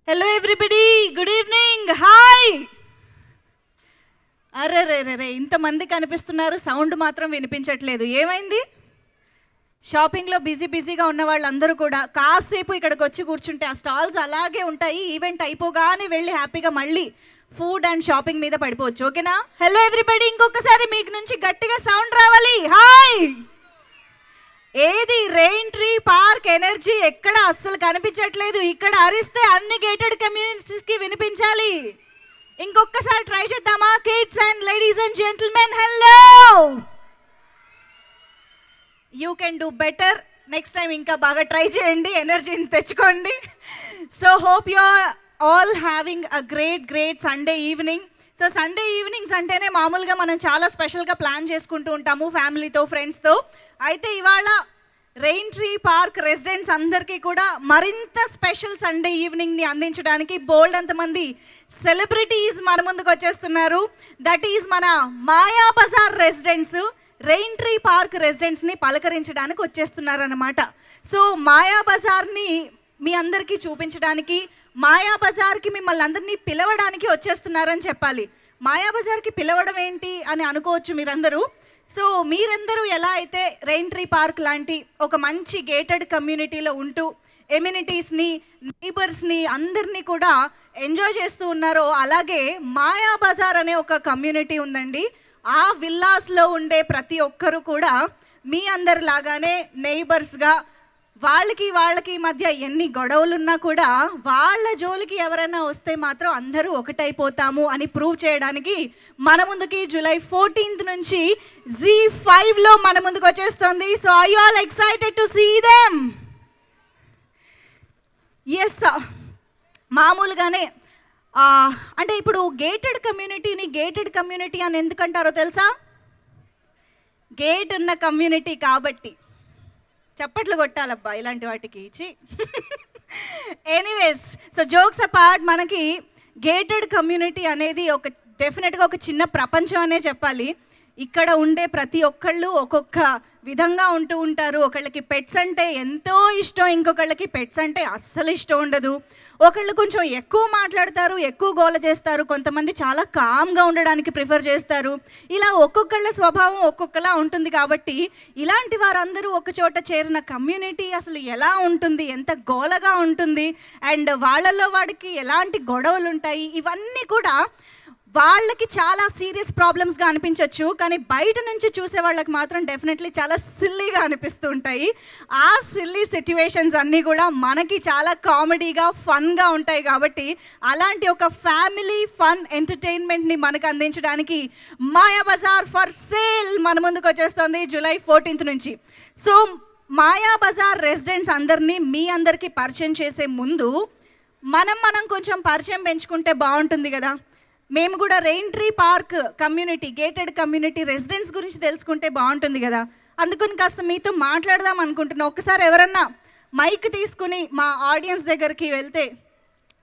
Hello everybody, good evening, hi. అరే ఇంతమంది కనిపిస్తున్నారు, సౌండ్ మాత్రం వినిపించట్లేదు. ఏమైంది? షాపింగ్లో బిజీగా ఉన్న వాళ్ళందరూ కూడా కాసేపు ఇక్కడికి వచ్చి కూర్చుంటే ఆ స్టాల్స్ అలాగే ఉంటాయి. ఈవెంట్ అయిపోగానే వెళ్ళి హ్యాపీగా మళ్ళీ ఫుడ్ అండ్ షాపింగ్ మీద పడిపోవచ్చు. ఓకేనా? హలో ఎవ్రీబడి, ఇంకొకసారి మీకు నుంచి గట్టిగా సౌండ్ రావాలి. హాయ్. ఏది రెయిన్ ట్రీ పార్క్ ఎనర్జీ ఎక్కడ అస్సలు కనిపించట్లేదు. ఇక్కడ అరిస్తే అన్ని గేటెడ్ కమ్యూనిటీస్కి వినిపించాలి. ఇంకొకసారి ట్రై చేద్దామా? Kids and ladies and gentlemen, hello. You can do better. Next time ఇంకా బాగా ట్రై చేయండి, ఎనర్జీని తెచ్చుకోండి. So hope you are all having a great Sunday evening. So Sunday evenings అంటేనే మామూలుగా మనం చాలా స్పెషల్గా ప్లాన్ చేసుకుంటూ ఉంటాము ఫ్యామిలీతో, ఫ్రెండ్స్తో. అయితే ఇవాళ రెయిన్ ట్రీ పార్క్ రెసిడెంట్స్ అందరికీ కూడా మరింత స్పెషల్ సండే ఈవినింగ్ని అందించడానికి బోల్డ్ అంతమంది సెలబ్రిటీస్ మన ముందుకు వచ్చేస్తున్నారు. దట్ ఈజ్ మన Maya Bazaar residents rain tree park రెసిడెంట్స్ని పలకరించడానికి వచ్చేస్తున్నారన్నమాట. సో మాయా బజార్ని మీ అందరికీ చూపించడానికి, మాయా బజార్కి మిమ్మల్ని అందరినీ పిలవడానికి వచ్చేస్తున్నారని చెప్పాలి. మాయా బజార్కి పిలవడం ఏంటి అని అనుకోవచ్చు మీరందరూ. సో మీరందరూ ఎలా అయితే రెయిన్ ట్రీ పార్క్ లాంటి ఒక మంచి గేటెడ్ కమ్యూనిటీలో ఉంటూ ఎమ్యూనిటీస్ని, నైబర్స్ని అందరినీ కూడా ఎంజాయ్ చేస్తూ ఉన్నారో, అలాగే మాయా బజార్ అనే ఒక కమ్యూనిటీ ఉందండి. ఆ విల్లాస్లో ఉండే ప్రతి ఒక్కరూ కూడా మీ అందరిలాగానే నైబర్స్గా వాళ్ళకి మధ్య ఎన్ని గొడవలున్నా కూడా వాళ్ళ జోలికి ఎవరైనా వస్తే మాత్రం అందరూ ఒకటైపోతాము అని ప్రూవ్ చేయడానికి మన ముందుకి జూలై 14th నుంచి Z5లో మన ముందుకు వచ్చేస్తుంది. So are you all excited to see them? Yes. మామూలుగానే అంటే ఇప్పుడు గేటెడ్ కమ్యూనిటీ అని ఎందుకంటారో తెలుసా? గేట్ ఉన్న కమ్యూనిటీ కాబట్టి. చప్పట్లు కొట్టాలబ్బా ఇలాంటి వాటికి ఇచ్చి. ఎనీవేస్, సో జోక్స్ అపార్ట్, మనకి గేటెడ్ కమ్యూనిటీ అనేది డెఫినెట్గా ఒక చిన్న ప్రపంచం అనే చెప్పాలి. ఇక్కడ ఉండే ప్రతి ఒక్కళ్ళు ఒక్కొక్క విధంగా ఉంటూ ఉంటారు. ఒకళ్ళకి పెట్స్ అంటే ఎంతో ఇష్టం, ఇంకొకళ్ళకి పెట్స్ అంటే అస్సలు ఇష్టం ఉండదు. ఒకళ్ళు కొంచెం ఎక్కువ మాట్లాడతారు, ఎక్కువ గోల చేస్తారు, కొంతమంది చాలా కామ్గా ఉండడానికి ప్రిఫర్ చేస్తారు. ఇలా ఒక్కొక్కళ్ళ స్వభావం ఒక్కొక్కలా ఉంటుంది. కాబట్టి ఇలాంటి వారందరూ ఒక చోట చేరిన కమ్యూనిటీ అసలు ఎలా ఉంటుంది, ఎంత గోలగా ఉంటుంది, అండ్ వాళ్ళల్లో వాడికి ఎలాంటి గొడవలు ఉంటాయి, ఇవన్నీ కూడా వాళ్ళకి చాలా సీరియస్ ప్రాబ్లమ్స్గా అనిపించవచ్చు. కానీ బయట నుంచి చూసే వాళ్ళకి మాత్రం డెఫినెట్లీ చాలా సిల్లీగా అనిపిస్తూ ఉంటాయి. ఆ సిల్లీ సిట్యువేషన్స్ అన్నీ కూడా మనకి చాలా కామెడీగా, ఫన్గా ఉంటాయి. కాబట్టి అలాంటి ఒక ఫ్యామిలీ ఫన్ ఎంటర్టైన్మెంట్ని మనకు అందించడానికి మాయా బజార్ ఫర్ సేల్ మన ముందుకు వచ్చేస్తుంది జూలై 14th నుంచి. సో మాయా బజార్ రెసిడెంట్స్ అందరినీ మీ అందరికీ పరిచయం చేసే ముందు మనం కొంచెం పరిచయం పెంచుకుంటే బాగుంటుంది కదా. మేము కూడా rain tree park community, gated community residents గురించి తెలుసుకుంటే బాగుంటుంది కదా. అందుకని కాస్త మీతో మాట్లాడదాం అనుకుంటున్నా. ఒకసారి ఎవరన్నా మైక్ తీసుకుని మా ఆడియన్స్ దగ్గరికి వెళ్తే.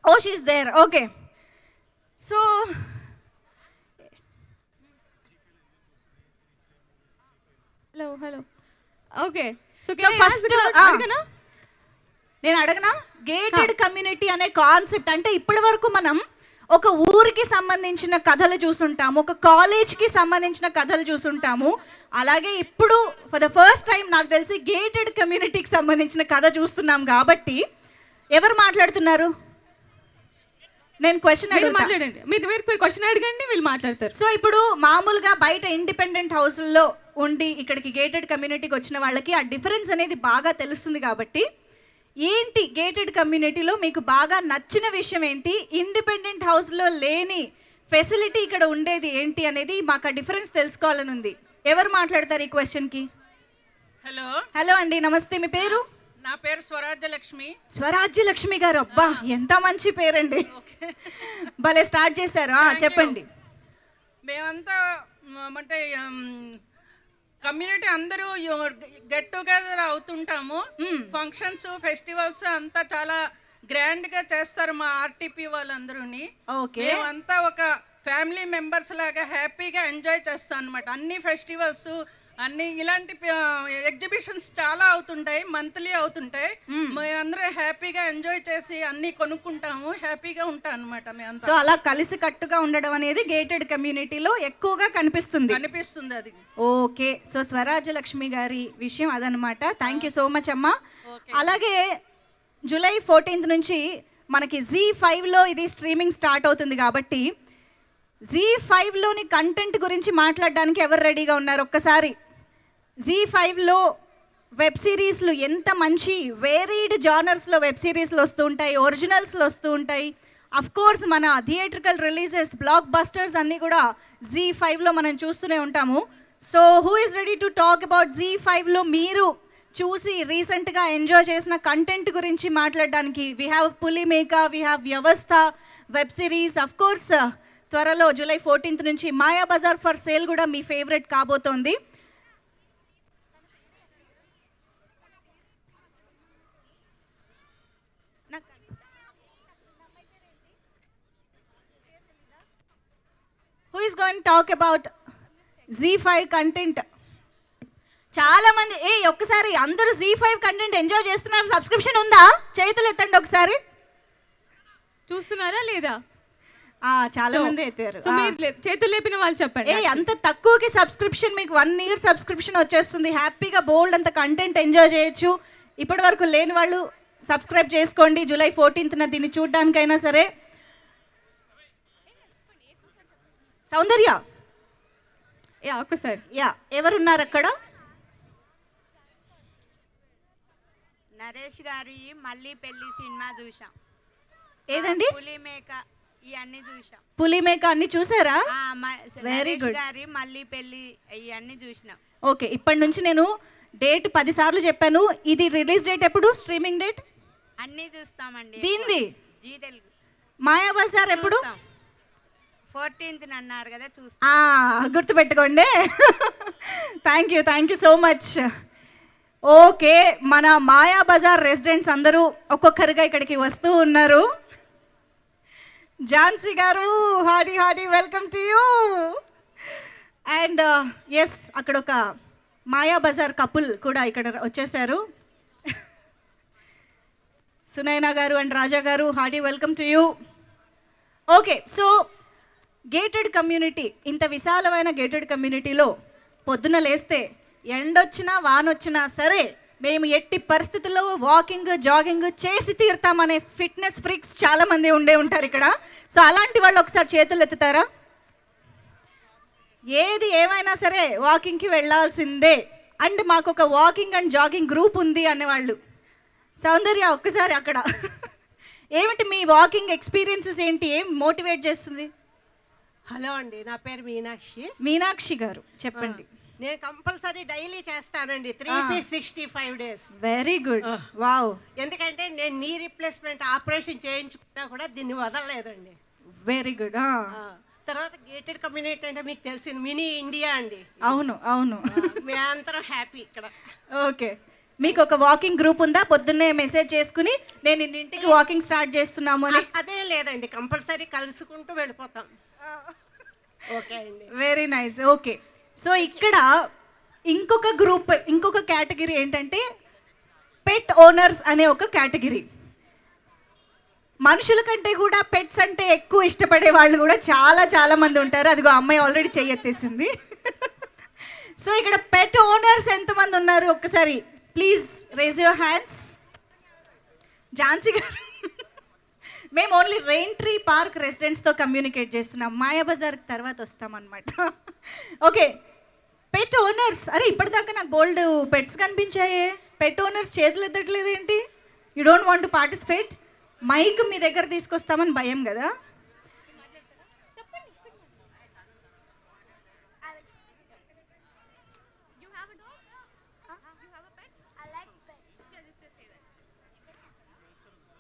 Oh, she's there. Okay. So hello okay. So first నేను అడగనా, గేటెడ్ కమ్యూనిటీ అనే కాన్సెప్ట్ అంటే ఇప్పటి వరకు మనం ఒక ఊరికి సంబంధించిన కథలు చూసుంటాము, ఒక కాలేజ్కి సంబంధించిన కథలు చూసుంటాము. అలాగే ఇప్పుడు ఫర్ ద ఫస్ట్ టైం నాకు తెలిసి గేటెడ్ కమ్యూనిటీకి సంబంధించిన కథ చూస్తున్నాం. కాబట్టి ఎవరు మాట్లాడుతున్నారు? నేను క్వశ్చన్ మాట్లాడండి. మీరు క్వశ్చన్ అడగండి, వీళ్ళు మాట్లాడతారు. సో ఇప్పుడు మామూలుగా బయట ఇండిపెండెంట్ హౌస్లో ఉండి ఇక్కడికి గేటెడ్ కమ్యూనిటీకి వచ్చిన వాళ్ళకి ఆ డిఫరెన్స్ అనేది బాగా తెలుస్తుంది. కాబట్టి ఏంటి గేటెడ్ కమ్యూనిటీలో మీకు బాగా నచ్చిన విషయం ఏంటి, ఇండిపెండెంట్ హౌస్లో లేని ఫెసిలిటీ ఇక్కడ ఉండేది ఏంటి అనేది మాకు ఆ డిఫరెన్స్ తెలుసుకోవాలని ఉంది. ఎవరు మాట్లాడతారు ఈ క్వశ్చన్కి? హలో అండి, నమస్తే. మీ పేరు? నా పేరు స్వరాజ్యలక్ష్మి. స్వరాజ్యలక్ష్మి గారు, అబ్బా ఎంత మంచి పేరండి. భలే స్టార్ట్ చేశారు. చెప్పండి. మేమంతా అంటే కమ్యూనిటీ అందరూ గెట్ టుగెదర్ అవుతుంటాము. ఫంక్షన్స్, ఫెస్టివల్స్ అంతా చాలా గ్రాండ్గా చేస్తారు మా ఆర్టీపీ వాళ్ళందరూని. మేమంతా ఒక ఫ్యామిలీ మెంబర్స్ లాగా హ్యాపీగా ఎంజాయ్ చేస్తాం అనమాట. అన్ని ఫెస్టివల్స్ అన్ని ఇలాంటి ఎగ్జిబిషన్స్ చాలా అవుతుంటాయి, మంత్లీ అవుతుంటాయి. మేమందరం హ్యాపీగా ఎంజాయ్ చేసి అన్ని కొనుక్కుంటాము, హ్యాపీగా ఉంటాం అనమాట సో మేమంతా. అలా కలిసి కట్టుగా ఉండడం అనేది గేటెడ్ కమ్యూనిటీలో ఎక్కువగా కనిపిస్తుంది. అనిపిస్తుంది అది. ఓకే, సో స్వరాజ్యలక్ష్మి గారి విషయం అదనమాట. థ్యాంక్ యూ సో మచ్ అమ్మా. అలాగే జూలై 14th నుంచి మనకి Z5లో ఇది స్ట్రీమింగ్ స్టార్ట్ అవుతుంది కాబట్టి Z5లోని కంటెంట్ గురించి మాట్లాడడానికి ఎవరు రెడీగా ఉన్నారు? ఒక్కసారి Z5లో వెబ్ సిరీస్లు ఎంత మంచి వేరీడ్ జానర్స్లో వెబ్ సిరీస్లు వస్తూ ఉంటాయి, ఒరిజినల్స్లు వస్తూ ఉంటాయి. అఫ్ కోర్స్ మన థియేట్రికల్ రిలీజెస్ బ్లాక్ బస్టర్స్ అన్నీ కూడా Z5లో మనం చూస్తూనే ఉంటాము. So who is ready to talk about Z5లో మీరు చూసి రీసెంట్గా ఎంజాయ్ చేసిన కంటెంట్ గురించి మాట్లాడడానికి? We have Pulimeka, we have Vyavastha web series. Of course త్వరలో జూలై 14th నుంచి మాయాబజార్ ఫర్ సేల్ కూడా మీ ఫేవరెట్ కాబోతోంది. Who is going talk about Z5 content? చాలా మంది ఒక్కసారి అందరూ Z5 కంటెంట్ ఎంజాయ్ చేస్తున్నారు. సబ్స్క్రిప్షన్ ఉందా? చేతులు ఎత్తండి ఒకసారి. చూస్తున్నారా లేదా? చాలా మంది ఎత్తారు. సో మీరు చేతులు లేపిన వాళ్ళు చెప్పండి. అంత తక్కువకి సబ్స్క్రిప్షన్, మీకు 1 year సబ్స్క్రిప్షన్ వచ్చేస్తుంది. హ్యాపీగా బోల్డ్ అంత కంటెంట్ ఎంజాయ్ చేయొచ్చు. ఇప్పటి వరకు లేని వాళ్ళు సబ్స్క్రైబ్ చేసుకోండి. జూలై 14th దీన్ని చూడడానికైనా సరే. సౌందర్య ఒక్కసారి ఎవరున్నారు అక్కడ? నరేష్ గారి మళ్ళీ పెళ్లి సినిమా చూసాం. ఏదండి? పులిమేక ఇవన్నీ చూసాం. పులిమేక అన్ని చూసారా? Very good. గారి మళ్ళీ పెళ్లి ఇవన్నీ చూసినాం. ఓకే, ఇప్పటి నుంచి నేను డేట్ 10 సార్లు చెప్పాను. ఇది రిలీజ్ డేట్ ఎప్పుడు? స్ట్రీమింగ్ డేట్ అన్నీ చూస్తామండి. దీంది జీ తెలుగు. మాయాబజార్ ఎప్పుడు? 14th అన్నారు కదా, చూస్తాం. గుర్తుపెట్టుకోండి. Thank you so much. Okay, మన మాయాబజార్ రెసిడెంట్స్ అందరూ ఒక్కొక్కరుగా ఇక్కడికి వస్తూ ఉన్నారు. ఝాన్సీ గారు, hearty welcome to you. And yes, అక్కడ ఒక మాయాబజార్ కపుల్ కూడా ఇక్కడ వచ్చేసారు. సునైనా గారు అండ్ రాజా గారు, hearty welcome to you. Okay, so gated community, ఇంత విశాలమైన గేటెడ్ కమ్యూనిటీలో పొద్దున లేస్తే ఎండొచ్చినా వానొచ్చినా సరే మేము ఎట్టి పరిస్థితుల్లో వాకింగ్ జాగింగ్ చేసి తీరుతామనే ఫిట్నెస్ ఫ్రీక్స్ చాలామంది ఉండే ఉంటారు ఇక్కడ. సో అలాంటి వాళ్ళు ఒకసారి చేతులు ఎత్తుతారా? ఏది ఏమైనా సరే వాకింగ్కి వెళ్ళాల్సిందే, అండ్ మాకు ఒక వాకింగ్ అండ్ జాగింగ్ గ్రూప్ ఉంది అనేవాళ్ళు. సౌందర్య ఒక్కసారి అక్కడ ఏమిటి మీ వాకింగ్ ఎక్స్పీరియన్సెస్ ఏంటి? ఏం మోటివేట్ చేస్తుంది? హలో అండి, నా పేరు మీనాక్షి. మీనాక్షి గారు చెప్పండి. నేను కంపల్సరీ డైలీ చేస్తానండి, 365 days. Very good, wow. ఎందుకంటే నేను నీ రీప్లేస్మెంట్ ఆపరేషన్ చేయించుకున్నా కూడా దీన్ని వదలలేదండి. Very good. తర్వాత గేటెడ్ కమ్యూనిటీ అంటే మీకు తెలిసింది, మినీ ఇండియా అండి. అవును. మేమందరం హ్యాపీ ఇక్కడ. ఓకే, మీకు ఒక వాకింగ్ గ్రూప్ ఉందా? పొద్దున్నే మెసేజ్ చేసుకుని నేను ఇంటికి వాకింగ్ స్టార్ట్ చేస్తున్నాము అని? అదే లేదండి, కంపల్సరీ కలుసుకుంటూ వెళ్ళిపోతాం. ఓకే అండి, వెరీ నైస్. ఓకే, సో ఇక్కడ ఇంకొక గ్రూప్, ఇంకొక కేటగిరీ ఏంటంటే పెట్ ఓనర్స్ అనే ఒక కేటగిరీ. మనుషుల కంటే కూడా పెట్స్ అంటే ఎక్కువ ఇష్టపడే వాళ్ళు కూడా చాలా మంది ఉంటారు. అదిగో అమ్మాయి ఆల్రెడీ చెయ్యెత్తేసింది. సో ఇక్కడ పెట్ ఓనర్స్ ఎంతమంది ఉన్నారు? ఒక్కసారి please raise your hands. Jhansi గారు, మేము ఓన్లీ రెయిన్ ట్రీ పార్క్ రెసిడెంట్స్తో కమ్యూనికేట్ చేస్తున్నాం, మాయాబజార్ తర్వాత వస్తామన్నమాట. ఓకే, పెట్ ఓనర్స్. అరే ఇప్పటిదాకా నాకు బోల్డ్ పెట్స్ కనిపించాయే, పెట్ ఓనర్స్ చేతులు ఎత్తట్లేదు ఏంటి? You don't want to participate? Mike మీ దగ్గర తీసుకొస్తామని భయం కదా?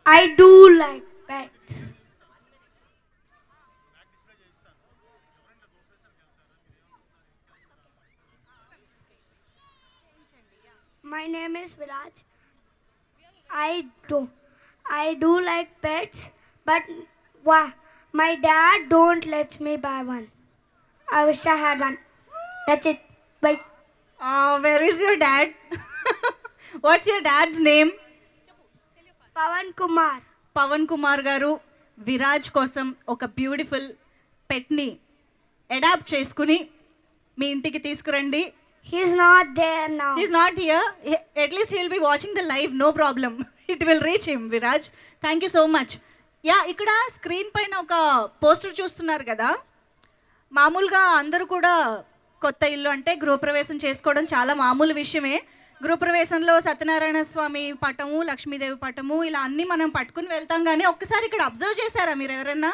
I do like pets. My name is Viraj. I do like pets, but my dad don't let me buy one. I wish I had one. That's it. Bye. Where is your dad? What's your dad's name? Pavan Kumar. Pavan Kumar గారు విరాజ్ కోసం ఒక beautiful పెట్ని adapt చేసుకుని మీ ఇంటికి తీసుకురండి. He's not there now. He's not here. At least he'll be watching the live, no problem. It will reach him, Viraj. Thank you so much. ఇక్కడ screen పైన ఒక poster చూస్తున్నారు కదా. మామూలుగా అందరూ కూడా కొత్త ఇల్లు అంటే గృహప్రవేశం చేసుకోవడం చాలా మామూలు విషయమే. గృహప్రవేశంలో సత్యనారాయణ స్వామి పటము, లక్ష్మీదేవి పటము ఇలా అన్నీ మనం పట్టుకుని వెళ్తాం. కానీ ఒక్కసారి ఇక్కడ అబ్జర్వ్ చేశారా మీరు ఎవరన్నా?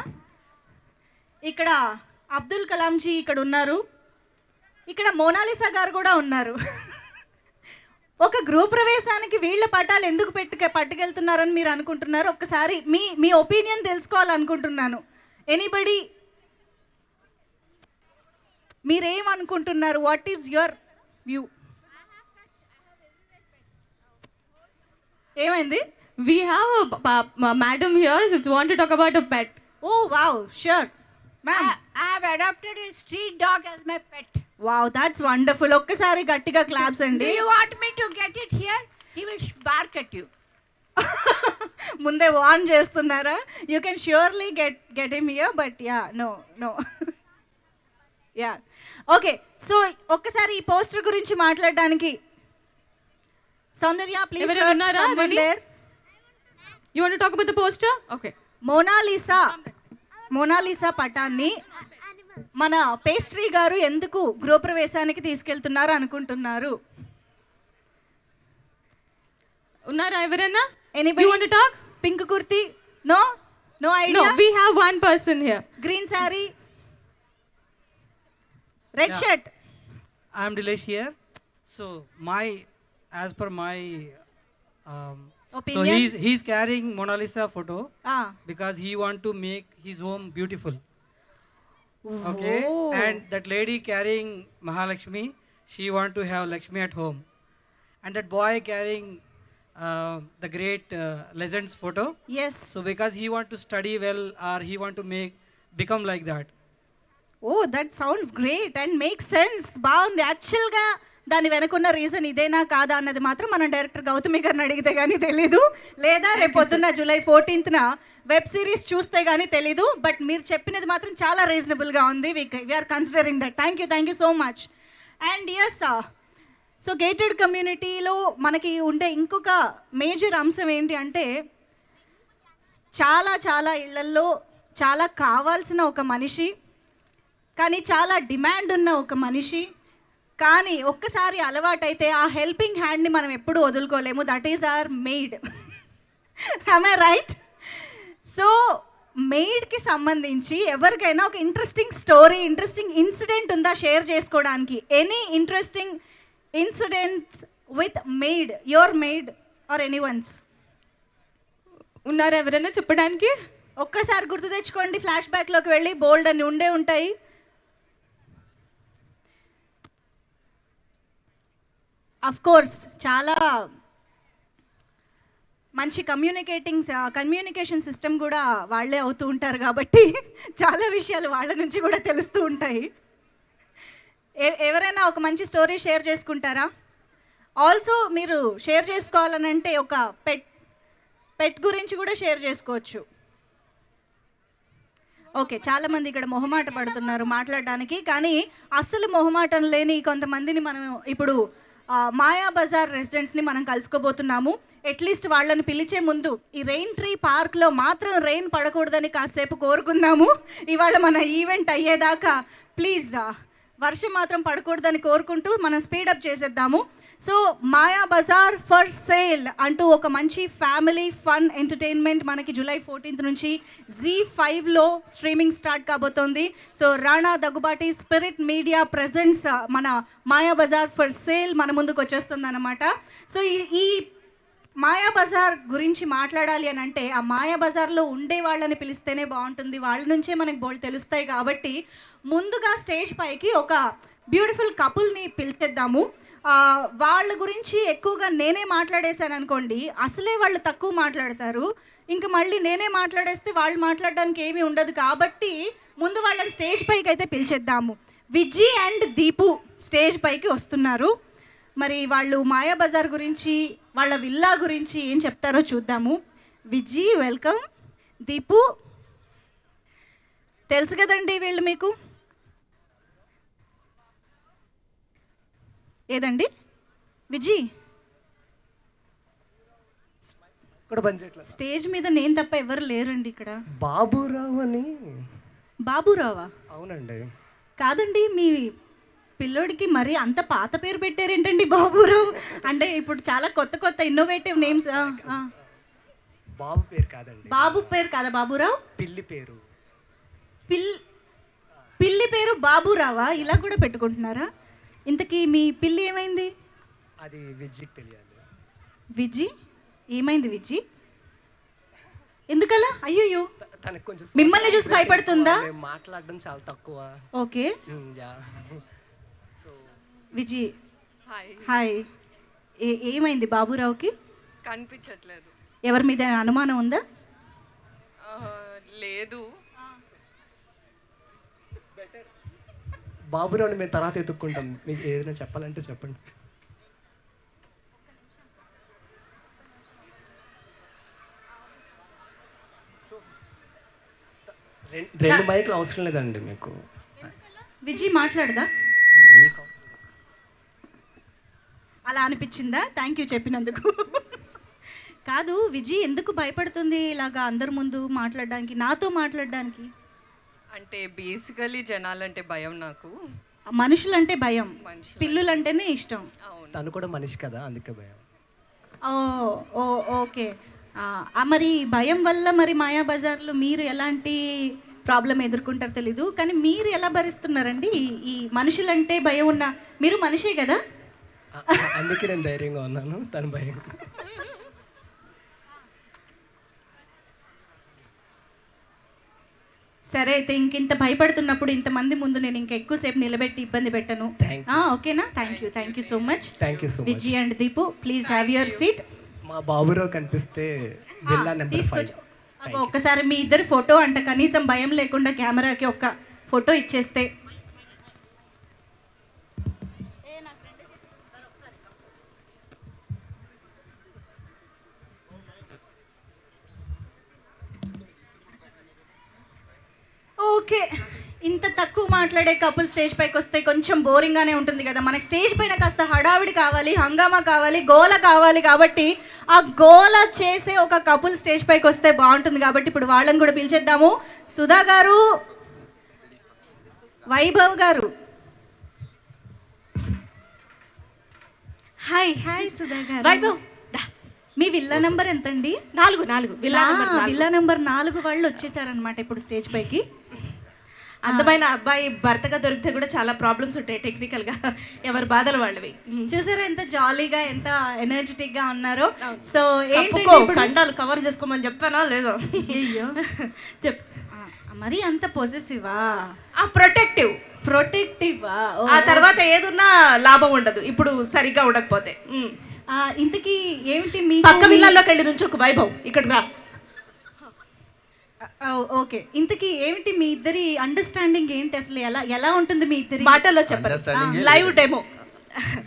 ఇక్కడ అబ్దుల్ కలాంజీ ఇక్కడ ఉన్నారు, ఇక్కడ మోనాలిసా గారు కూడా ఉన్నారు. ఒక గృహప్రవేశానికి వీళ్ళ పటాలు ఎందుకు పట్టుకెళ్తున్నారని మీరు అనుకుంటున్నారు? ఒక్కసారి మీ ఒపీనియన్ తెలుసుకోవాలనుకుంటున్నాను. ఎనీబడి, మీరేమనుకుంటున్నారు? What is your view? ఏమైంది? We have a madam here. She want to talk about a pet. Oh wow, sure ma'am. I have adopted a street dog as my pet. Wow, that's wonderful. ఒక్కసారి గట్టిగా claps Do అండి. you want me to get it here? He will bark at you. ముందే warn చేస్తున్నారా? You can surely get him here, but no. Ya, okay. So ఒక్కసారి ఈ poster గురించి మాట్లాడడానికి సౌందర్య, please. ఎవరైనా ఉన్నారా? Ready? You want to talk about the poster? Okay. Mona Lisa పటాన్ని మన పేస్ట్రీ గారు ఎందుకు గృహప్రవేశానికి తీసుకెళ్తున్నారు అనుకుంటున్నారు? ఉన్నారా ఎవరైనా? Anybody? You want to talk? Pink kurti? No No, idea. we have one person here. Green sari, red Yeah. Shirt. I am Dilesh here. So as per my so Opinion? he's carrying Mona Lisa photo because he want to make his home beautiful. Okay, Oh. and that lady carrying Mahalakshmi, she want to have Lakshmi at home, and that boy carrying the great legends photo. Yes. So because he want to study well or he want to become like that. Oh, that sounds great and make sense. బాగుంది. యాక్చువల్గా దాని వెనకున్న reason ఇదేనా కాదా అన్నది మాత్రం మనం director Gautami గారిని అడిగితే కానీ తెలీదు, లేదా రేపొద్దున్న July 14th వెబ్ సిరీస్ చూస్తే కానీ తెలీదు. బట్ మీరు చెప్పినది మాత్రం చాలా రీజనబుల్గా ఉంది. We're considering that. Thank you so much. And yes, so gated కమ్యూనిటీలో మనకి ఉండే ఇంకొక మేజర్ అంశం ఏంటి అంటే, చాలా ఇళ్లల్లో చాలా కావాల్సిన ఒక మనిషి, కానీ చాలా డిమాండ్ ఉన్న ఒక మనిషి, కానీ ఒక్కసారి అలవాటైతే ఆ హెల్పింగ్ హ్యాండ్ని మనం ఎప్పుడూ వదులుకోలేము. That is our maid. am I రైట్? సో మెయిడ్కి సంబంధించి ఎవరికైనా ఒక ఇంట్రెస్టింగ్ స్టోరీ, ఇంట్రెస్టింగ్ ఇన్సిడెంట్ ఉందా షేర్ చేసుకోవడానికి? Any interesting incidents with maid, your maid or anyone's? ఉన్నారా ఎవరైనా చెప్పడానికి? ఒక్కసారి గుర్తు తెచ్చుకోండి, ఫ్లాష్ బ్యాక్లోకి వెళ్ళి బోల్డ్ అని ఉండే ఉంటాయి. అఫ్ కోర్స్ చాలా మంచి కమ్యూనికేషన్ సిస్టమ్ కూడా వాళ్ళే అవుతూ ఉంటారు కాబట్టి చాలా విషయాలు వాళ్ళ నుంచి కూడా తెలుస్తూ ఉంటాయి. ఎవరైనా ఒక మంచి స్టోరీ షేర్ చేసుకుంటారా? ఆల్సో మీరు షేర్ చేసుకోవాలనంటే ఒక పెట్ గురించి కూడా షేర్ చేసుకోవచ్చు. ఓకే, చాలామంది ఇక్కడ మొహమాట పడుతున్నారు మాట్లాడడానికి, కానీ అస్సలు మొహమాటం లేని కొంతమందిని మనం ఇప్పుడు మాయా బజార్ రెసిడెంట్స్ని మనం కలుసుకోబోతున్నాము. అట్లీస్ట్ వాళ్ళని పిలిచే ముందు ఈ రెయిన్ ట్రీ పార్క్లో మాత్రం రెయిన్ పడకూడదని కాసేపు కోరుకుందాము. ఇవాళ మన ఈవెంట్ అయ్యేదాకా ప్లీజ్ వర్షం మాత్రం పడకూడదని కోరుకుంటూ మనం స్పీడప్ చేసేద్దాము. So Maya Bazaar for sale అంటూ ఒక మంచి ఫ్యామిలీ ఫన్ ఎంటర్టైన్మెంట్ మనకి July 14th నుంచి Z5లో స్ట్రీమింగ్ స్టార్ట్ కాబోతోంది. So Rana Daggubati Spirit Media presents మన మాయా బజార్ ఫర్ సేల్ మన ముందుకు వచ్చేస్తుంది అన్నమాట. సో ఈ మాయా బజార్ గురించి మాట్లాడాలి అని అంటే ఆ మాయా బజార్లో ఉండే వాళ్ళని పిలిస్తేనే బాగుంటుంది, వాళ్ళ నుంచే మనకు బోల్డ్ తెలుస్తాయి. కాబట్టి ముందుగా స్టేజ్ పైకి ఒక బ్యూటిఫుల్ కపుల్ని పిలిచేద్దాము. వాళ్ళ గురించి ఎక్కువగా నేనే మాట్లాడేశాను అనుకోండి, అసలే వాళ్ళు తక్కువ మాట్లాడతారు. ఇంకా మళ్ళీ నేనే మాట్లాడేస్తే వాళ్ళు మాట్లాడడానికి ఏమీ ఉండదు. కాబట్టి ముందు వాళ్ళని స్టేజ్ పైకి అయితే పిలిచేద్దాము. విజ్జి అండ్ దీపు స్టేజ్ పైకి వస్తున్నారు. మరి వాళ్ళు మాయాబజార్ గురించి వాళ్ళ విల్లా గురించి ఏం చెప్తారో చూద్దాము. విజ్జి వెల్కమ్. దీపు తెలుసు కదండి వీళ్ళు మీకు. ఏదండి విజి ఇక్కడ పనిచేయట్లేదు. స్టేజ్ మీద నేను తప్ప ఎవరు లేరండి ఇక్కడ. బాబురావు అని. బాబురావా? అవునండి. కాదండి, మీ పిల్లోడికి మరి అంత పాత పేరు పెట్టారేంటండి బాబురావు? అంటే ఇప్పుడు చాలా కొత్త కొత్త ఇన్నోవేటివ్ నేమ్స్. బాబు పేరు కాదండి. బాబు పేరు కాదా బాబురావు? పిల్లి పేరు. పిల్లి పేరు బాబురావా? ఇలా కూడా పెట్టుకుంటున్నారా? ఇంతకీ మీ పిల్లి ఏమైంది? అది విజ్జికి తెలియాలి. విజ్జి ఏమైంది? విజ్జి ఎందుకలా? అయ్యో తనకు కొంచెం మిమ్మల్ని చూసి భయపడుతుందా? మాట్లాడడం చాలా తక్కువ. ఓకే విజి హాయ్. హాయ్. ఏమైంది బాబురావుకి? కనిపించట్లేదు. ఎవరి మీద అనుమానం ఉందా? లేదు. బాబురావుని మేము తర్వాత ఎత్తుక్కుంటాం. మీకు ఏదైనా చెప్పాలంటే చెప్పండి. రెండు మైకులు అవసరం లేదండి మీకు. విజి మాట్లాడదా? మీకు అలా అనిపించిందా? థ్యాంక్ యూ చెప్పినందుకు. కాదు విజి ఎందుకు భయపడుతుంది ఇలాగా అందరి ముందు మాట్లాడడానికి, నాతో మాట్లాడడానికి? అంటే బేసికలీ జనాలంటే భయం నాకు. మనుషులంటే భయం, పిల్లులంటేనే ఇష్టం. తను కూడా మనిషి కదా, అందుకే భయం. ఓ ఓకే. మరి భయం వల్ల మరి మాయాబజార్లో మీరు ఎలాంటి ప్రాబ్లం ఎదుర్కొంటారో తెలీదు, కానీ మీరు ఎలా భరిస్తున్నారండి? ఈ మనుషులంటే భయం ఉన్న మీరు మనిషే కదా. అందుకే నేను ధైర్యంగా ఉన్నాను, తను భయం. సరే అయితే ఇంత భయపడుతున్నప్పుడు ఇంతమంది ముందు నేను ఇంకా ఎక్కువసేపు నిలబెట్టి ఇబ్బంది పెట్టను. ఓకేనా? Thank you so much. Viji and Deepu please have your seat. మా బాబురావు కనిపిస్తే తీసుకొచ్చు. ఒక్కసారి మీ ఇద్దరు ఫోటో అంట, కనీసం భయం లేకుండా కెమెరాకి ఒక్క ఫోటో ఇచ్చేస్తే. ఓకే, ఇంత తక్కువ మాట్లాడే కపుల్ స్టేజ్ పైకి వస్తే కొంచెం బోరింగ్గానే ఉంటుంది కదా. మనకి స్టేజ్ పైన కాస్త హడావిడి కావాలి, హంగామా కావాలి, గోల కావాలి. కాబట్టి ఆ గోల చేసే ఒక కపుల్ స్టేజ్ పైకి వస్తే బాగుంటుంది. కాబట్టి ఇప్పుడు వాళ్ళని కూడా పిలిచేద్దాము. సుధా గారు, వైభవ్ గారు. హాయ్. హాయ్ సుధా గారు. వైభవ్, మీ విల్లా నెంబర్ ఎంతండి? 4 విల్లా నెంబర్ 4 వాళ్ళు వచ్చేసారనమాట ఇప్పుడు స్టేజ్ పైకి. అందమైన అబ్బాయి భర్తగా దొరికితే కూడా చాలా ప్రాబ్లమ్స్ ఉంటాయి టెక్నికల్గా, ఎవరి బాధలు వాళ్ళవి. చూసారా ఎంత జాలీగా, ఎంత ఎనర్జెటిక్ గా ఉన్నారో. సో కండాలు కవర్ చేసుకోమని చెప్పానా లేదో? అయ్యో చెప్. మరి అంత పొసెసివా? ప్రొటెక్టివా? ఆ తర్వాత ఏదున్నా లాభం ఉండదు ఇప్పుడు సరిగ్గా ఉండకపోతే. ఇంతకీ ఏమిటి మీ పక్క విల్లాల్లోకి వెళ్ళి నుంచి ఒక వైభవ్ ఇక్కడ రా. ఓకే, ఇంతకీ ఏమిటి మీ ఇద్దరి అండర్స్టాండింగ్ ఏంటి అసలు? ఎలా ఉంటుంది మీ ఇద్దరి? మాటల్లో చెప్పండి. Live demo.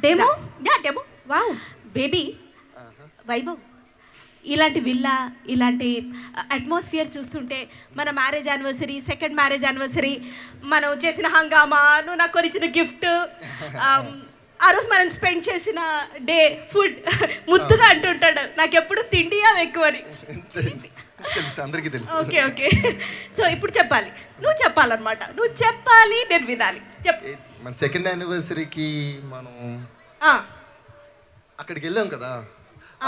Demo. Wow baby. Vaibhav, ఇలాంటి విల్లా, ఇలాంటి అట్మాస్ఫియర్ చూస్తుంటే మన marriage anniversary, second marriage anniversary, మనం చేసిన హంగామా, నువ్వు నాకు కొనిచ్చిన గిఫ్ట్, ఆ రోజు మనం స్పెండ్ చేసిన డే, ఫుడ్, ముద్దుగా అంటుంటాడు నాకు ఎప్పుడు తిండియా ఎక్కువని. ఓకే. సో ఇప్పుడు చెప్పాలి, నువ్వు చెప్పాలన్నమాట. నువ్వు చెప్పాలి, నేను వినాలి. చెప్పు. మన సెకండ్ యానివర్సరీకి మనం అక్కడికి వెళ్ళాం కదా,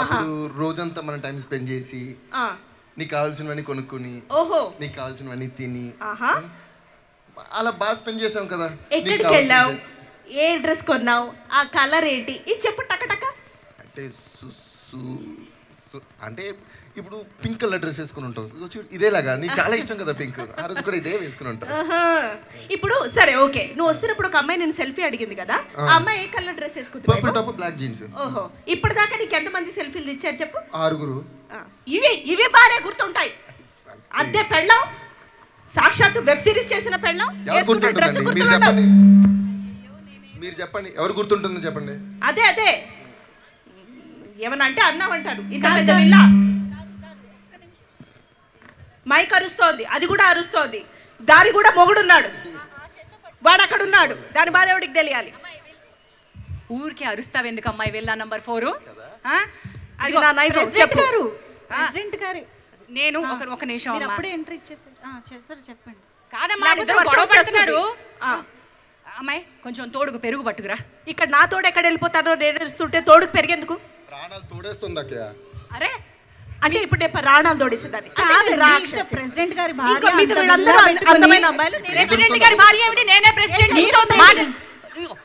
అప్పుడు రోజంతా మనం టైం స్పెండ్ చేసి నీకు కావాల్సినవన్నీ కొనుక్కొని, నీకు కావాల్సినవన్నీ తిని అలా బాగా స్పెండ్ చేసాం కదా. ఎక్కడికి వెళ్ళావు? ఏ డ్రెస్ కొన్నావు? ఆ కలర్ ఏంటి? ఇది చెప్పు టక. అంటే ఇప్పుడు పింక్ కలర్ డ్రెస్ వేసుకుని ఉంటావు, ఇదేలాగా నీకు చాలా ఇష్టం కదా పింక్, ఆ రోజు కూడా ఇదే వేసుకుని ఉంటావు. ఇప్పుడు సరే ఓకే, నువ్వు వస్తున్నప్పుడు ఒక అమ్మాయి నేను సెల్ఫీ అడిగింది కదా, ఆ అమ్మాయి ఏ కలర్ డ్రెస్ వేసుకుంది? Purple top, black jeans. ఓహో, ఇప్పటిదాకా నీకు ఎంతమంది సెల్ఫీలు ఇచ్చారు చెప్పు? 6. ఇవి బాగా గుర్తుంటాయి. అద్దె పెళ్ళం, సాక్షాత్తు వెబ్ సిరీస్ చేసిన పెళ్ళం, డ్రెస్ గుర్తుండదు. మీరు చెప్పండి, ఎవరు గుర్తుంటుందో చెప్పండి. అదే ఏమన్నా అంటే అన్నామంటారు. ఇంత పెద్ద విల్లా, మైక్ అరుస్తోంది, అది కూడా అరుస్తోంది, దాని కూడా మొగుడున్నాడు, వాడు అక్కడ ఉన్నాడు, దాని బాధ ఎవడికి తెలియాలి? ఊరికే అరుస్తావు ఎందుకు అమ్మాయి వెళ్ళా నంబర్ 4? అది నా నైజం. ప్రెసిడెంట్ గారు, ప్రెసిడెంట్ గారు నేను ఒక నిమిషం మీరు అమ్మా. అప్పుడే ఎంట్రీ ఇచ్చేసారు. చేస్తారు, చెప్పండి. కాదమ్మా, లేకపోతే ఇద్దరు వర్షం గొడవ పడుతున్నారు. వచ్చేస్తుంది. అమ్మాయి కొంచెం తోడుకు పెరుగు పట్టుకురా. ఇక్కడ నా తోడు ఎక్కడ వెళ్ళిపోతానో నేను అరుస్తుంటే తోడుకు పెరిగేందుకు? ప్రాణాలు తోడేస్తుంది అక్కయ్య. అరే అంటే ఇప్పుడు నేను ప్రాణాలు తోడిస్తుందని ప్రెసిడెంట్ గారి ఇంకా భార్య మిగతా అంత వీళ్ళందరూ విల్లా పెట్టుకుని- అందమైన అమ్మాయిలు. ప్రెసిడెంట్ గారి భార్య ఏమిటి? నేనే ప్రెసిడెంట్.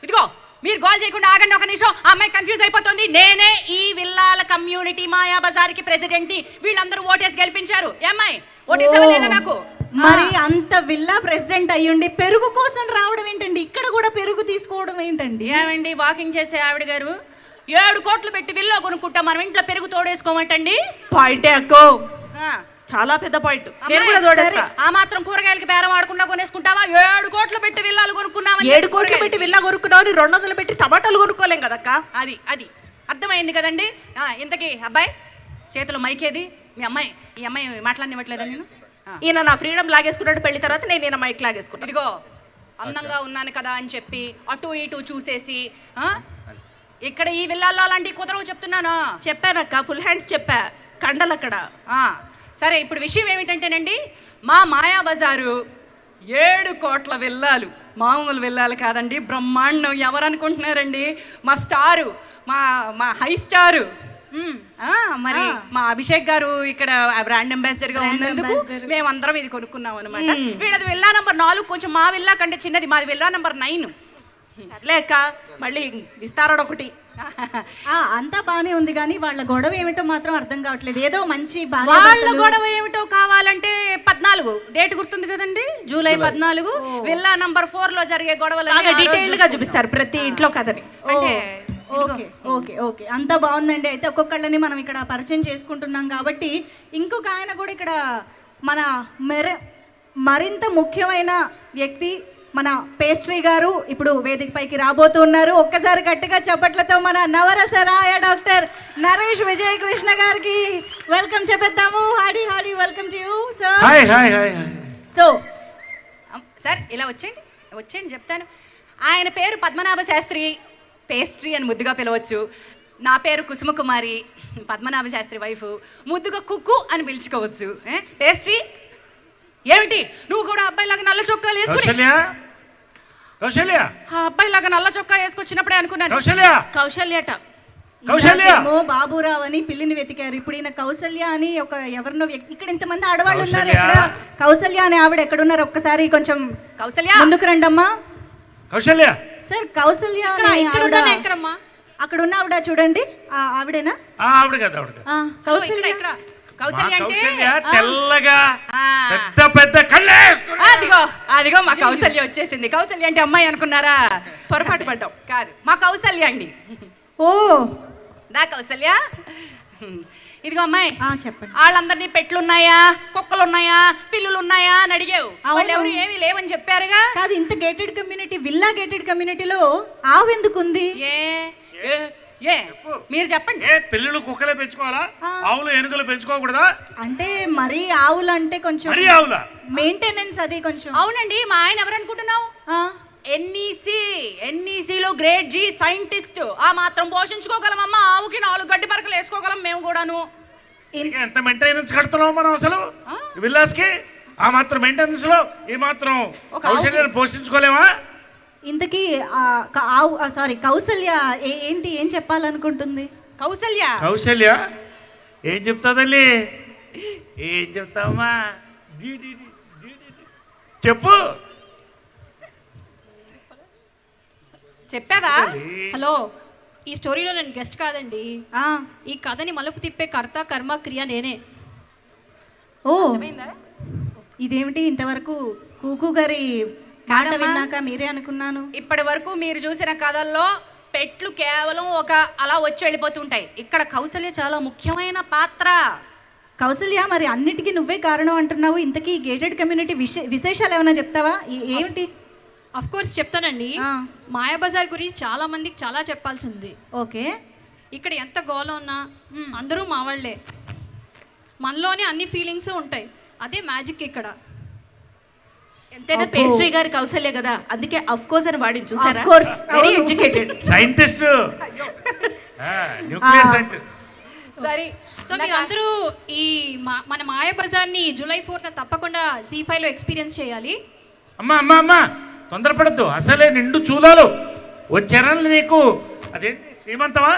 ఇదిగో మీరు గోల్ చేయకుండా ఆగండి ఒక నిమిషం. ఆ అమ్మాయి కన్ఫ్యూజ్ అయిపోతుంది. నేనే ఈ విల్లాల కమ్యూనిటీ మాయా బజార్ కి ప్రెసిడెంట్ ని. వీళ్ళందరూ ఓటేసి గెలిపించారు. ఏ అమ్మాయి ఓటేసావా లేదా నాకు? మరి అంత విల్లా ప్రెసిడెంట్ అయ్యుండి పెరుగు కోసం రావడం ఏంటండి? ఇక్కడ కూడా పెరుగు తీసుకోవడం ఏంటండి? ఏమండి వాకింగ్ చేసే ఆవిడ గారు, 7 కోట్లు పెట్టి విల్లా కొనుక్కుంటా, మనం ఇంట్లో పెరుగు తోడేసుకోమంటండి. పాయింటే అక్కో, చాలా పెద్ద పాయింట్. నేను కూడా తోడేస్తా. ఆ మాత్రం కూరగాయలకి బేరం ఆడకుండా కొనేసుకుంటావా? 7 కోట్లు పెట్టి విల్లాలు కొనుక్కున్నామని 7 కోట్లు పెట్టి విల్లా కొనుక్కున్నావు, 200 పెట్టి టమాటాలు కొనుక్కోలేం కదక్క. అది అర్థమైంది కదండి. ఇంతకీ అబ్బాయి చేతిలో మైకేది? ఈ అమ్మాయి మాట్లాడనివ్వట్లేదా నేను? ఈయన నా ఫ్రీడమ్ లాగేసుకున్నాడు. పెళ్లి తర్వాత నేను ఈయన మైక్ లాగేసుకున్నాను. ఇదిగో అందంగా ఉన్నాను కదా అని చెప్పి అటు ఇటు చూసేసి ఇక్కడ ఈ విల్లాల్లో అలాంటి కుదరవు చెప్తున్నాను. చెప్పానక్క, ఫుల్ హ్యాండ్స్ చెప్పా, కండలు అక్కడ. సరే, ఇప్పుడు విషయం ఏమిటంటేనండి, మా మాయా బజారు 7 కోట్ల విల్లాలు, మామూలు విల్లాలు కాదండి, బ్రహ్మాండం. ఎవరు అనుకుంటున్నారండి? మా స్టారు, మా హై స్టారు, మరి మా అభిషేక్ గారు ఇక్కడ బ్రాండ్ అంబాసిడర్ గా ఉన్నందుకు మేమందరం ఇది కొనుక్కున్నాం అనమాట. వీళ్ళది విల్లా నంబర్ 4, కొంచెం మా విల్లా కంటే చిన్నది. మాది విల్లా నంబర్ 9. లేక మళ్ళీ విస్తారణ ఒకటి. అంతా బానే ఉంది కానీ వాళ్ళ గొడవ ఏమిటో మాత్రం అర్థం కావట్లేదు. ఏదో మంచి వాళ్ళ గొడవ ఏమిటో కావాలంటే 14 డేట్ గుర్తుంది కదండి, జూలై 14 విల్లా నంబర్ 4 లో జరిగే గొడవలు డీటెయిల్ గా చూపిస్తారు ప్రతి ఇంట్లో కదని. అంటే ఓకే అంతా బాగుందండి. అయితే ఒక్కొక్కళ్ళని మనం ఇక్కడ పరిచయం చేసుకుంటున్నాం కాబట్టి ఇంకొక ఆయన కూడా ఇక్కడ మన మరింత ముఖ్యమైన వ్యక్తి మన పేస్ట్రీ గారు ఇప్పుడు వేదిక పైకి రాబోతున్నారు. ఒక్కసారి గట్టిగా చప్పట్లతో మన నవరసరాయ డాక్టర్ నరేష్ విజయ కృష్ణ గారికి వెల్కమ్ చెప్పేద్దాము. Hearty welcome to you sir. So sir ఇలా వచ్చేయండి చెప్తాను. ఆయన పేరు పద్మనాభ శాస్త్రి, పేస్ట్రీ అని ముద్దుగా పిలవచ్చు. నా పేరు కుసుమ కుమారి, పద్మనాభ శాస్త్రి వైఫ్, ముద్దుగా కుక్కు అని పిలుచుకోవచ్చు. పేస్ట్రీ ఏమిటి నువ్వు కూడా అబ్బాయిలాగా నల్ల చొక్కాలు వేసుకుని అబ్బాయిలాగా నల్ల చొక్కా వేసుకొచ్చినప్పుడే అనుకున్నాను కౌశల్యట. బాబురావు అని పిల్లిని వెతికారు. ఇప్పుడు ఈయన కౌసల్య అని ఒక ఎవరినో వ్యక్తి. ఇక్కడ ఇంతమంది ఆడవాళ్ళు ఉన్నారు, ఎక్కడ కౌసల్య అని ఆవిడ ఎక్కడున్నారు? ఒక్కసారి కొంచెం కౌసల్య ముందుకు రండమ్మా. కౌశల్య సార్ కౌసల్య అక్కడ ఉన్న ఆవిడ చూడండి, ఆవిడేనా? ఆవిడ కదా, కౌసల్య. కౌసల్య అంటే తెల్లగా పెద్ద కళ్ళే. అదిగో మా కౌసల్య వచ్చేసింది. కౌసల్య అంటే అమ్మాయి అనుకున్నారా? పొరపాటు పడ్డాం. కాదు, మా కౌసల్య అండి. ఓ దా కౌసల్య. ఇదిగో అమ్మాయి, చెప్పండి. వాళ్ళందరినీ పెట్లున్నాయా, కుక్కలు ఉన్నాయా, పిల్లులు ఉన్నాయా అని అడిగావు. వాళ్ళు ఎవరు ఏమీ లేవని చెప్పారుగా. కాదు, ఇంత గేటెడ్ కమ్యూనిటీ, విల్లా గేటెడ్ కమ్యూనిటీలో ఆవు ఎందుకు ఉంది? మీరు చెప్పండి. పిల్లలు కుక్కలే పెంచుకోవాలా? ఆవులు ఏనుగులు పెంచుకోకూడదా? అంటే మరి ఆవులు అంటే కొంచెం మెయింటెనెన్స్ అది కొంచెం. అవునండి, మా ఆయన ఎవరు అనుకుంటున్నావు? ఎన్ఈసిలో గ్రేడ్ జీ సైంటిస్ట్. ఆ మాత్రం పోషించుకోగలమమ్మా. ఆవుకి 4 గడ్డి పరకలు వేసుకోగలం మేము కూడాను. ఎంత మెయింటెనెన్స్ కడుతున్నాం మనం అసలు విల్లాస్ కి? ఆ మాత్రం మెయింటెనెన్స్ లో ఈ మాత్రం కౌశల్యాన్ని పోషించుకోలేమా? ఇంతకీ కౌసల్య ఏం చెప్పాలనుకుంటుంది? కౌశల్య ఏం చెప్తాదల్లి? ఏం చెప్తావమ్మా? చెప్పు. చెప్పావా? హలో, ఈ స్టోరీలో నేను గెస్ట్ కాదండి. ఈ కథని మలుపు తిప్పే కర్త కర్మ క్రియ నేనే. ఓ ఇదేమిటి ఇంతవరకు కూకు గారి మాట విన్నాక మీరే అనుకున్నాను. ఇప్పటి వరకు మీరు చూసిన కథల్లో పెట్లు కేవలం అలా వచ్చి వెళ్ళిపోతుంటాయి. ఇక్కడ కౌసల్య చాలా ముఖ్యమైన పాత్ర. కౌసల్య, మరి అన్నిటికీ నువ్వే కారణం అంటున్నావు. ఇంతకీ గేటెడ్ కమ్యూనిటీ విశేషాలు ఏమైనా చెప్తావా? ఏమిటి? అఫ్ కోర్స్ చెప్తానండి. మాయాబజార్ గురించి చాలా మందికి చాలా చెప్పాల్సి ఉంది. ఓకే. ఇక్కడ ఎంత గోల ఉన్నా అందరూ మా వాళ్ళే, మనలోనే అన్ని ఫీలింగ్స్ ఉంటాయి. అదే మ్యాజిక్ ఇక్కడ. ఎంతైనా పేస్ట్రీ గారి కౌశల్య కదా, అందుకే అఫ్ కోర్స్ అని వాడిని చూసారా? Very educated scientist, nuclear scientist. సరే, సో మీరు అందరూ ఈ మన మాయాబజార్ని July 4th తప్పకుండా Z5 లో ఎక్స్పీరియన్స్ చేయాలి. అమ్మా తొందరపడద్దు, అసలే నిండు చూలాలు వచ్చారని నీకు అదేంటి శ్రీమంతమా?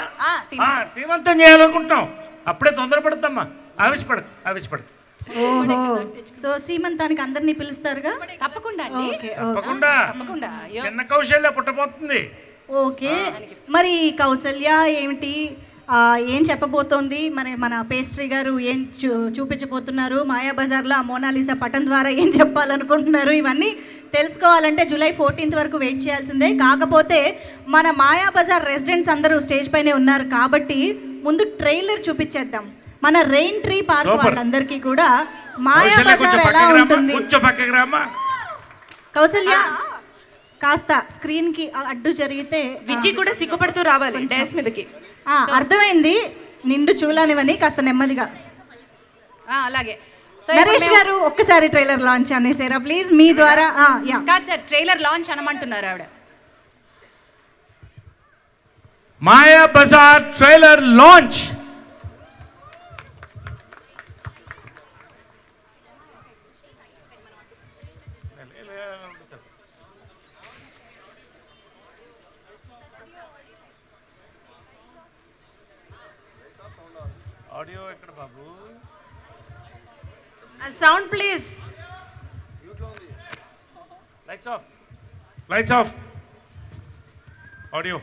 శ్రీమంతం చేయాలనుకుంటున్నాం, అప్పుడే తొందరపడద్దమ్మా. ఆవేశపడదు. సో సీమంతానికి అందరినీ పిలుస్తారుగా? తప్పకుండా అండి, తప్పకుండా. చిన్న కౌశల్య పుట్టబోతుంది. ఓకే, మరి కౌశల్య ఏమిటి, ఏం చెప్పబోతోంది, మరి మన పేస్ట్రీ గారు ఏం చూపించబోతున్నారు, మాయాబజార్లో ఆ మోనాలిసా పటం ద్వారా ఏం చెప్పాలనుకుంటున్నారు, ఇవన్నీ తెలుసుకోవాలంటే July 14th వరకు వెయిట్ చేయాల్సిందే. కాకపోతే మన మాయాబజార్ రెసిడెంట్స్ అందరూ స్టేజ్ పైనే ఉన్నారు కాబట్టి ముందు ట్రైలర్ చూపించేద్దాం. మన రెయిన్ ట్రీ పార్క్ వాళ్ళందరికీ కూడా మాయాబజార్ ఎలా ఉంటుంది. కౌశల్య కాస్త స్క్రీన్ కి అడ్డు జరిగితే విజయ్ కూడా సిగ్గుపడుతూ రావాలి డాన్స్ మీదకి. అర్థమైంది, నిండు చూలానివని కాస్త నెమ్మదిగా. అలాగే. నరేష్ గారు ఒక్కసారి ట్రైలర్ లాంచ్ అనేసారా ప్లీజ్ మీ ద్వారా? కాదు సార్, ట్రైలర్ లాంచ్ అనమంటున్నారు ఆవిడ. Mayabazar trailer launch. ఆడియో ఎక్కడ బాబు? Sound please. Lights off. Audio.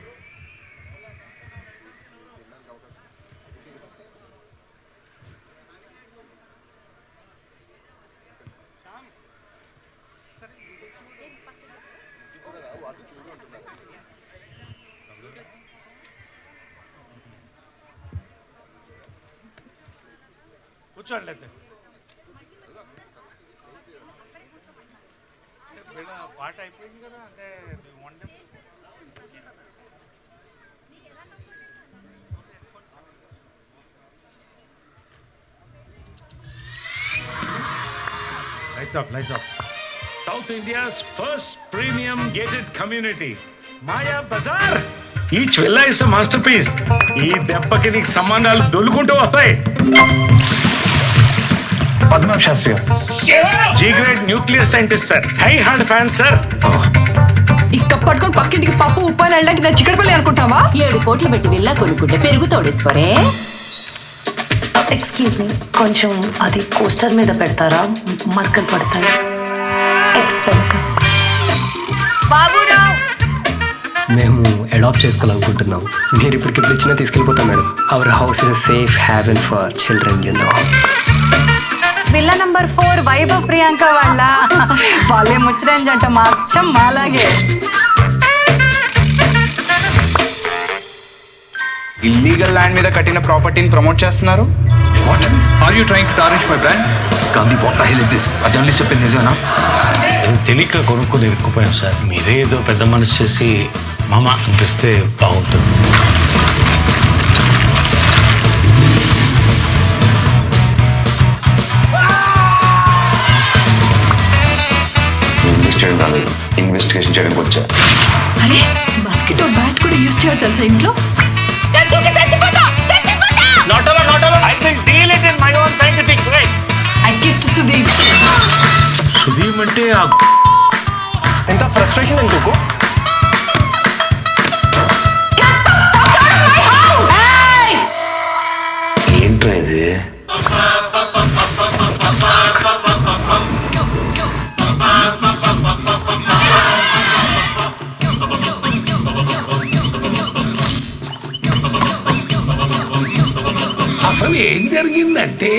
కూర్చోండి అయితే. పాట అయిపోయింది కదా, అంటే lights off. South India's first premium gated community, Maya Bazaar. Each villa is a masterpiece. ఈ దెబ్బకి నీకు సంబంధాలు దొల్లుకుంటూ వస్తాయి. Padmanabha Shastri G grade nuclear scientist sir, hi hard fan sir. ఇక్క పట్టుకొని పక్కింటికి పప్పు ఉప్పాని వెళ్ళడానికి నా చిక్కడపల్లి అనుకుంటావా? 7 కోట్లు పెట్టి విల్లా కొనుక్కుంటే పెరుగు తోడేసుకోరే. ఎక్స్క్యూజ్ మీ, కొంచెం అది కోస్టర్ మీద పెడతారా? మరకలు పడతాయి. ఎక్స్పెన్సివ్. బాబురావు, మేము అడాప్ట్ చేసుకోవాలనుకుంటున్నాం. మీరు ఇప్పటికిప్పుడు ఇచ్చినా తీసుకెళ్ళిపోతాం madam. Our house is safe haven for children, you know. Villa number 4 Vaibhav Priyanka వాళ్ళే ముచ్చరేంజ్ అంట, మాచం మాలాగే. ఇల్లీగల్ ల్యాండ్ మీద కట్టిన ప్రాపర్టీని ప్రమోట్ చేస్తున్నారు. What? Are you trying to tarnish my brand? Gandhi, what the hell is this? ఆ జర్నలిస్ట్ చెప్పింది నిజమేనా? తెలియక కొనుక్కొని ఇరుక్కుపోయాం సార్. మీరే ఏదో పెద్ద మనసు చేసి మామ అనిపిస్తే బాగుంటుంది. ఇన్వెస్ట్ చేయడం కాలేదు, ఇన్వెస్టిగేషన్ చేయడానికి వచ్చా. అరే మస్కిటో బ్యాట్ కూడా యూజ్ చేయాలి తెలుసా ఇంట్లో? Not alone. I can deal it in my own scientific way. I kissed Sudeep. సుధీమ్ అంటే ఎంత ఫ్రస్ట్రేషన్ ఎందుకు? ఏంట్రా ఇది? అసలు ఏం జరిగిందంటే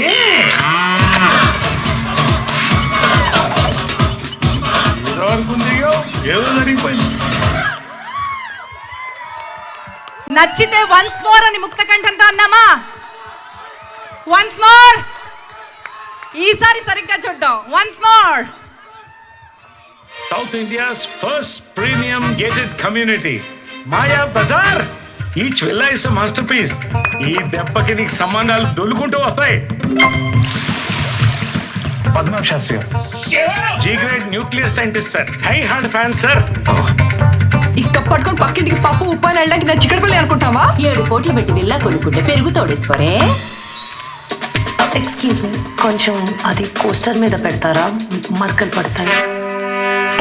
ఏదో జరిగిపోయింది. నచ్చితే వన్స్ మోర్ అని ముక్త కంఠంతో అన్నామా? Once more. ఈసారి సరిగ్గా చూద్దాం. Once more. South India's first premium gated community Maya Bazar. Each villa is a masterpiece. ఈ దెబ్బకి నీకు సంబంధాలు దొల్లుకుంటూ వస్తాయి. పద్మనాభ శాస్త్రి గారు. G grade nuclear scientist sir. Hi hard fan sir. ఇక్క పట్టుకొని పక్కింటికి పప్పు ఉప్పు అని వెళ్ళడానికి నా చిక్కడపల్లి అనుకుంటావా? 7 కోట్లు పెట్టి విల్లా కొనుక్కుంటే పెరుగు తోడేసుకోరే. ఎక్స్క్యూజ్ మీ, కొంచెం అది కోస్టర్ మీద పెడతారా? మరకలు పడతాయి.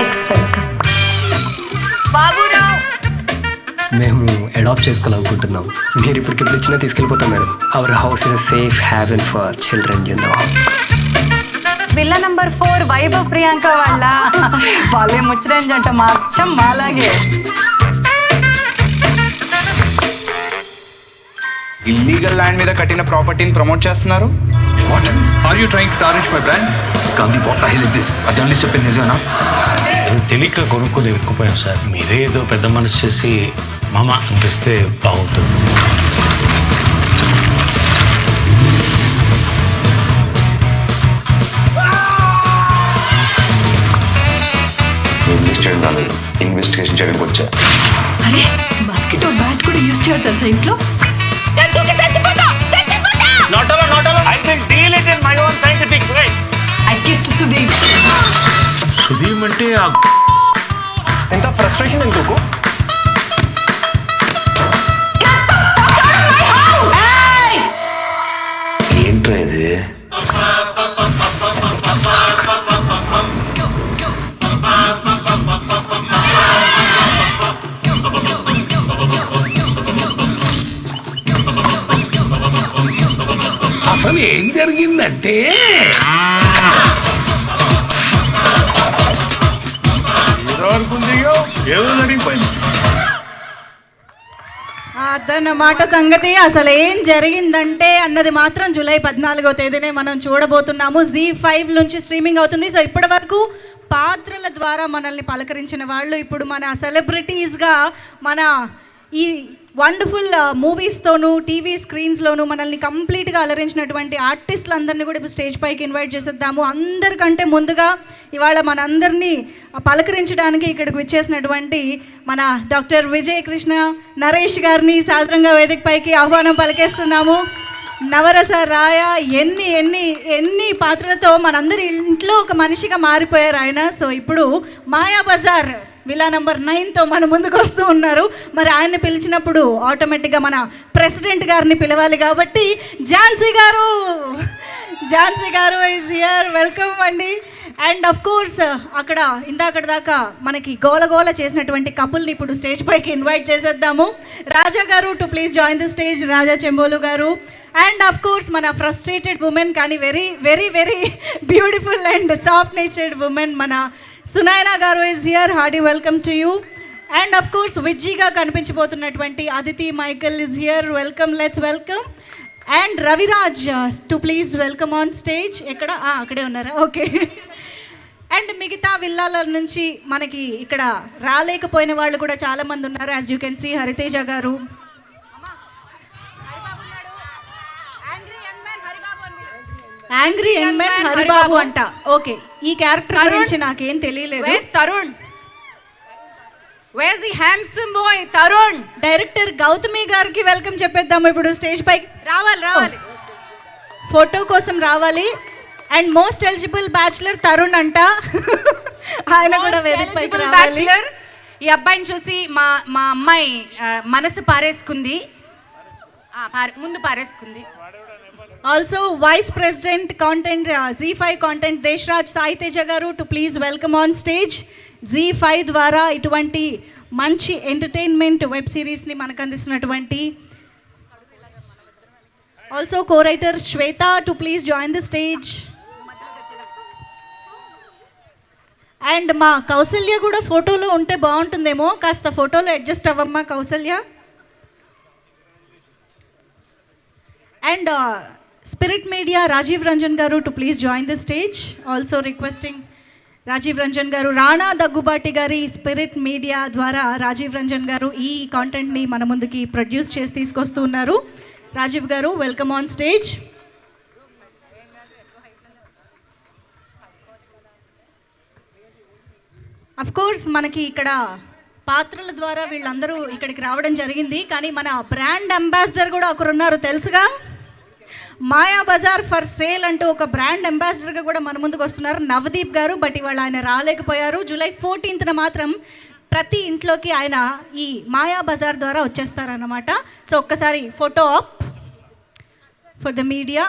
ఎక్స్పెన్సివ్. బాబురావు, మేము అడాప్ట్ చేసుకోవాలనుకుంటున్నాం. మీరు ఇప్పటికిప్పుడు ఇచ్చినా తీసుకెళ్ళిపోతాం madam. Our house is safe haven for children, you know. Villa number 4 Vaibhav Priyanka వాళ్ళే ముచ్చటేం జంట మార్చం మాలాగే. ఇల్లీగల్ ల్యాండ్ మీద కట్టిన ప్రాపర్టీని ప్రమోట్ చేస్తున్నారు. What? Are you trying to tarnish my brand? Gandhi, what the hell is this? ఆ జర్నలిస్ట్ చెప్పింది నిజమేనా? తెలియక కొనుక్కొని ఇరుక్కుపోయాం సార్. మీరే ఏదో పెద్ద మనసు చేసి మామ అనిపిస్తే బాగుంటుంది. ఇన్వెస్ట్ చేయడం రాలేదు, ఇన్వెస్టిగేషన్ చేయడానికి వచ్చా. అరే మస్కిటో బ్యాట్ కూడా యూజ్ చేయాలి తెలుసా ఇంట్లో? Not alone. I can deal it in my own scientific way. I kissed Sudeep. సుధీమ్ అంటే ఎంత ఫ్రస్ట్రేషన్ ఎందుకు? ఏంట్రా ఇది? అసలు ఏం జరిగిందంటే ఏదో జరిగిపోయింది. అదన్నమాట సంగతి. అసలు ఏం జరిగిందంటే అన్నది మాత్రం జూలై 14వ తేదీనే మనం చూడబోతున్నాము. Z5 నుంచి స్ట్రీమింగ్ అవుతుంది. సో ఇప్పటి వరకు పాత్రల ద్వారా మనల్ని పలకరించిన వాళ్ళు ఇప్పుడు మన సెలబ్రిటీస్గా మన ఈ వండర్ఫుల్ మూవీస్తోనూ టీవీ స్క్రీన్స్లోనూ మనల్ని కంప్లీట్గా అలరించినటువంటి ఆర్టిస్టులందరినీ కూడా ఇప్పుడు స్టేజ్ పైకి ఇన్వైట్ చేసేద్దాము. అందరికంటే ముందుగా ఇవాళ మనందరినీ పలకరించడానికి ఇక్కడికి వచ్చేసినటువంటి మన డాక్టర్ విజయ్ కృష్ణ నరేష్ గారిని సాదరంగా వేదిక పైకి ఆహ్వానం పలికేస్తున్నాము. నవరస రాయ ఎన్ని ఎన్ని ఎన్ని పాత్రలతో మనందరి ఇంట్లో ఒక మనిషిగా మారిపోయారు ఆయన. సో ఇప్పుడు మాయా బజార్ విలా నంబర్ 9తో మన ముందుకు వస్తూ ఉన్నారు. మరి ఆయన్ని పిలిచినప్పుడు ఆటోమేటిక్గా మన ప్రెసిడెంట్ గారిని పిలవాలి కాబట్టి ఝాన్సీ గారు ఈజ్ హియర్. వెల్కమ్ అండి. అండ్ ఆఫ్ కోర్స్ అక్కడ ఇందాకటి దాకా మనకి గోల చేసినటువంటి కపుల్ని ఇప్పుడు స్టేజ్ పైకి ఇన్వైట్ చేసేద్దాము. రాజా గారు to please join the stage. Raja Chembolu గారు. అండ్ ఆఫ్ కోర్స్ మన ఫ్రస్ట్రేటెడ్ ఉమెన్ కానీ very very very beautiful and soft natured women మన సునైనా గారు is here. Hearty welcome to you. And of course విజ్జీగా కనిపించబోతున్నటువంటి Aditi Myakal is here. Welcome, let's welcome. And Raviraj to please welcome on stage. ఎక్కడ? అక్కడే ఉన్నారా? Okay. And మిగతా విల్లాల నుంచి మనకి ఇక్కడ రాలేకపోయిన వాళ్ళు కూడా చాలామంది ఉన్నారు. As you can see Haritheja గారు, యాంగ్రీ యంగ్ మ్యాన్ హరిబాబు అంట. ఓకే, ఈ క్యారెక్టర్ గురించి నాకేం తెలియలేదు. Tarun, wear the handsome boy Tarun. Director Gautami గారికి వెల్కమ్ చెప్పేద్దాము. ఇప్పుడు స్టేజ్ పైకి రావాలి, ఫోటో కోసం రావాలి. And most eligible bachelor Tarun అంట. ఆయన కూడా వేదిక పైకి బ్యాచులర్. ఈ అబ్బాయిని చూసి మా అమ్మాయి మనసు పారేసుకుంది, ముందు పారేసుకుంది. Also vice president content Z5 content Deshraj Sai Teja గారు to please welcome on stage. Z5 ద్వారా ఇటువంటి మంచి ఎంటర్టైన్మెంట్ వెబ్ సిరీస్ని మనకు అందిస్తున్నటువంటి also co writer Shweta to please join the stage. And మా కౌసల్య కూడా ఫోటోలో ఉంటే బాగుంటుందేమో, కాస్త ఫోటోలో అడ్జస్ట్ అవ్వమ్మా Kausalya. And spirit media Rajeev Ranjan గారు to please join the stage. Also requesting Rajeev Ranjan గారు. రాణా దగ్గుబాటి గారి స్పిరిట్ మీడియా ద్వారా రాజీవ్ రంజన్ గారు ఈ కాంటెంట్ని మన ముందుకి ప్రొడ్యూస్ చేసి తీసుకొస్తూ ఉన్నారు. రాజీవ్ గారు welcome on stage. Of course మనకి ఇక్కడ పాత్రల ద్వారా వీళ్ళందరూ ఇక్కడికి రావడం జరిగింది, కానీ మన బ్రాండ్ అంబాసిడర్ కూడా ఒకరు ఉన్నారు తెలుసుగా. మాయా బజార్ ఫర్ సేల్ అంటూ ఒక బ్రాండ్ అంబాసిడర్గా కూడా మన ముందుకు వస్తున్నారు నవదీప్ గారు. బట్ ఇవాళ ఆయన రాలేకపోయారు. జూలై 14th మాత్రం ప్రతి ఇంట్లోకి ఆయన ఈ మాయా బజార్ ద్వారా వచ్చేస్తారన్నమాట. సో ఒక్కసారి photo op for the media.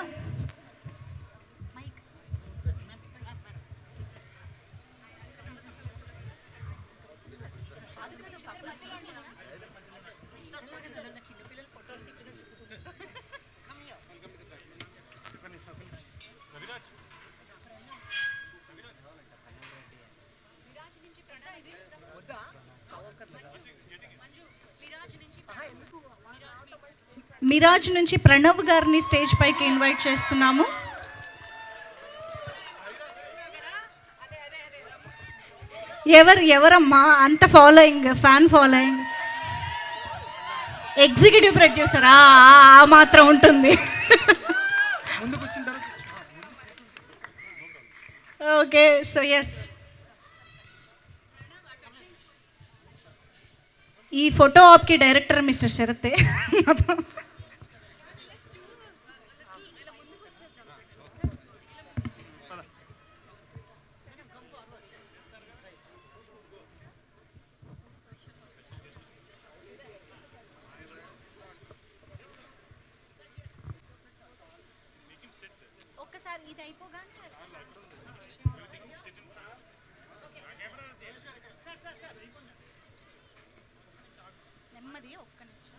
Miraj నుంచి ప్రణవ్ గారిని స్టేజ్ పైకి ఇన్వైట్ చేస్తున్నాము. ఎవరమ్మా అంత ఫాలోయింగ్, ఫ్యాన్ ఫాలోయింగ్? ఎగ్జిక్యూటివ్ ప్రొడ్యూసరా? ఆ మాత్రం ఉంటుంది. ఓకే, సో ఎస్, ఈ ఫోటో ఆప్కి డైరెక్టర్ మిస్టర్ శరతే. ఒక్కసారి ఇది అయిపోగా నెమ్మది ఒక్క నిమిషం.